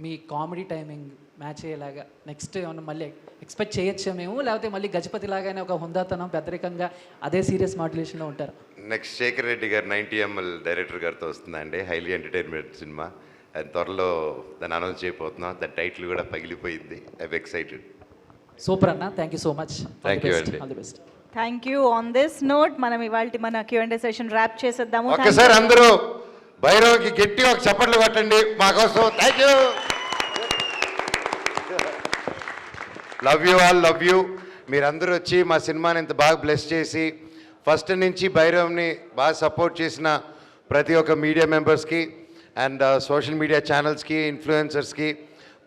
మీ కామెడీ టైమింగ్ మ్యాచ్ అయ్యేలాగా నెక్స్ట్ ఏమన్నా మళ్ళీ ఎక్స్పెక్ట్ చేయొచ్చా మేము, లేకపోతే మళ్ళీ గజపతి లాగానే ఒక హుందాతనం పెద్దరికంగా అదే సీరియస్ మాడ్యులేషన్లో ఉంటారు? నెక్స్ట్ శేఖర్ రెడ్డి గారు 90 ml డైరెక్టర్ గారితో వస్తుందండి, హైలీ ఎంటర్టైన్మెంట్ సినిమా. అండ్ త్వరలో దాన్ని అనౌన్స్ చేయబోతున్నాం. దాని టైటిల్ కూడా పగిలిపోయింది. I'm excited. సూపర్ అన్న, thank you so much. Thank you అండి. All the best. Thank you. On this note మనం ఇవాళ మన Q&A సెషన్ ర్యాప్ చేసేద్దాము. ఒక్కసారి అందరూ భైరవ్కి గట్టి ఒక చప్పట్లు కొట్టండి మా కోసం. Thank you. Love you all, love you. మీరందరూ వచ్చి మా సినిమాని ఇంత బాగా బ్లెస్ చేసి ఫస్ట్ నుంచి భైరవ్ని బాగా సపోర్ట్ చేసిన ప్రతి ఒక్క మీడియా మెంబర్స్కి అండ్ సోషల్ మీడియా ఛానల్స్కి, ఇన్ఫ్లుయెన్సర్స్కి,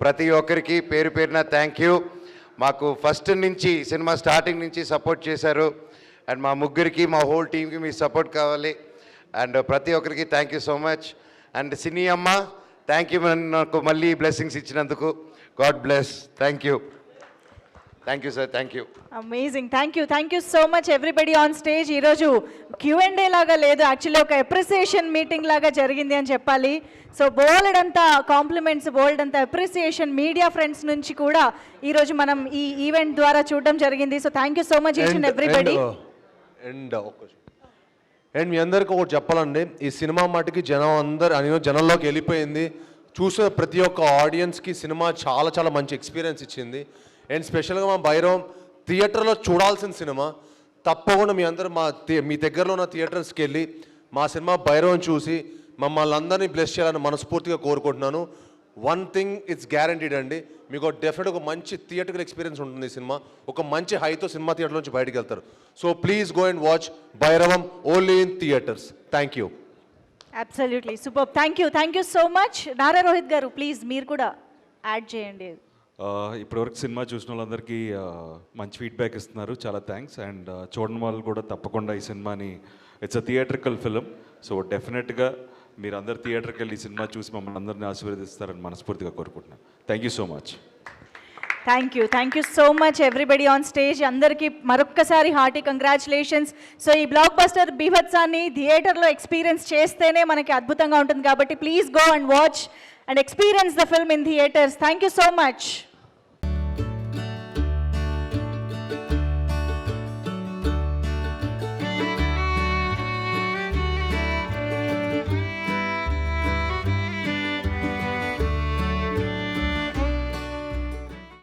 ప్రతి ఒక్కరికి పేరు పేరున థ్యాంక్ యూ. మాకు ఫస్ట్ నుంచి సినిమా స్టార్టింగ్ నుంచి సపోర్ట్ చేశారు. అండ్ మా ముగ్గురికి, మా హోల్ టీమ్కి మీ సపోర్ట్ కావాలి. అండ్ ప్రతి ఒక్కరికి thank you so much. And సినీ అమ్మ, థ్యాంక్ యూ నాకు మళ్ళీ బ్లెస్సింగ్స్ ఇచ్చినందుకు. God bless. Thank you. Thank you sir. Thank you. Amazing. Thank you so much everybody on stage. ఈరోజు Q&A లాగా లేదు, యాక్చువల్లీ ఒక అప్రిసియేషన్ మీటింగ్ లాగా జరిగింది అని చెప్పాలి. సో బోల్డ్ అంతా కాంప్లిమెంట్స్, బోల్డ్ అంతా అప్రిసియేషన్ మీడియా ఫ్రెండ్స్ నుంచి కూడా ఈరోజు మనం ఈ ఈవెంట్ ద్వారా చూడడం జరిగింది. So thank you so much each and everybody. And మీ అందరికీ ఒకటి చెప్పాలండి, ఈ సినిమా మటుకి జనంలోకి వెళ్ళిపోయింది. చూసిన ప్రతి ఒక్క ఆడియన్స్కి సినిమా చాలా చాలా మంచి ఎక్స్పీరియన్స్ ఇచ్చింది. అండ్ స్పెషల్గా మా భైరవం థియేటర్లో చూడాల్సిన సినిమా. తప్పకుండా మీ అందరూ మీ దగ్గరలో ఉన్న థియేటర్స్కి వెళ్ళి మా సినిమా భైరవం చూసి మమ్మల్ని అందరినీ బ్లెస్ చేయాలని మనస్ఫూర్తిగా కోరుకుంటున్నాను. వన్ థింగ్ ఇట్స్ గ్యారంటీడ్ అండి, మీకు డెఫినెట్గా ఒక మంచి థియేటర్కల్ ఎక్స్పీరియన్స్ ఉంటుంది. ఈ సినిమా ఒక మంచి హైతో సినిమా థియేటర్ నుంచి బయటకు వెళ్తారు. So please go and watch Bhairavam only in theatres. Thank you. Absolutely super. Thank you so much. Nara Rohit garu please మీరు కూడా యాడ్ చేయండి. ఇప్పటివరకు సినిమా చూసిన వాళ్ళందరికీ మంచి ఫీడ్బ్యాక్ ఇస్తున్నారు, చాలా థ్యాంక్స్. అండ్ చూడని వాళ్ళు కూడా తప్పకుండా ఈ సినిమాని it's a theatrical film. So డెఫినెట్గా మీరు అందరు థియేటర్కి వెళ్ళి ఈ సినిమా చూసి మమ్మల్ని అందరినీ ఆశీర్వదిస్తారని మనస్ఫూర్తిగా కోరుకుంటున్నాను. Thank you so much. Thank you so much everybody on stage. అందరికీ మరొక్కసారి హార్టీ కంగ్రాచులేషన్స్. సో ఈ బ్లాక్ బస్టర్ బీభత్సాన్ని థియేటర్లో ఎక్స్పీరియన్స్ చేస్తేనే మనకి అద్భుతంగా ఉంటుంది కాబట్టి please go and watch and experience the film in theatres. Thank you so much.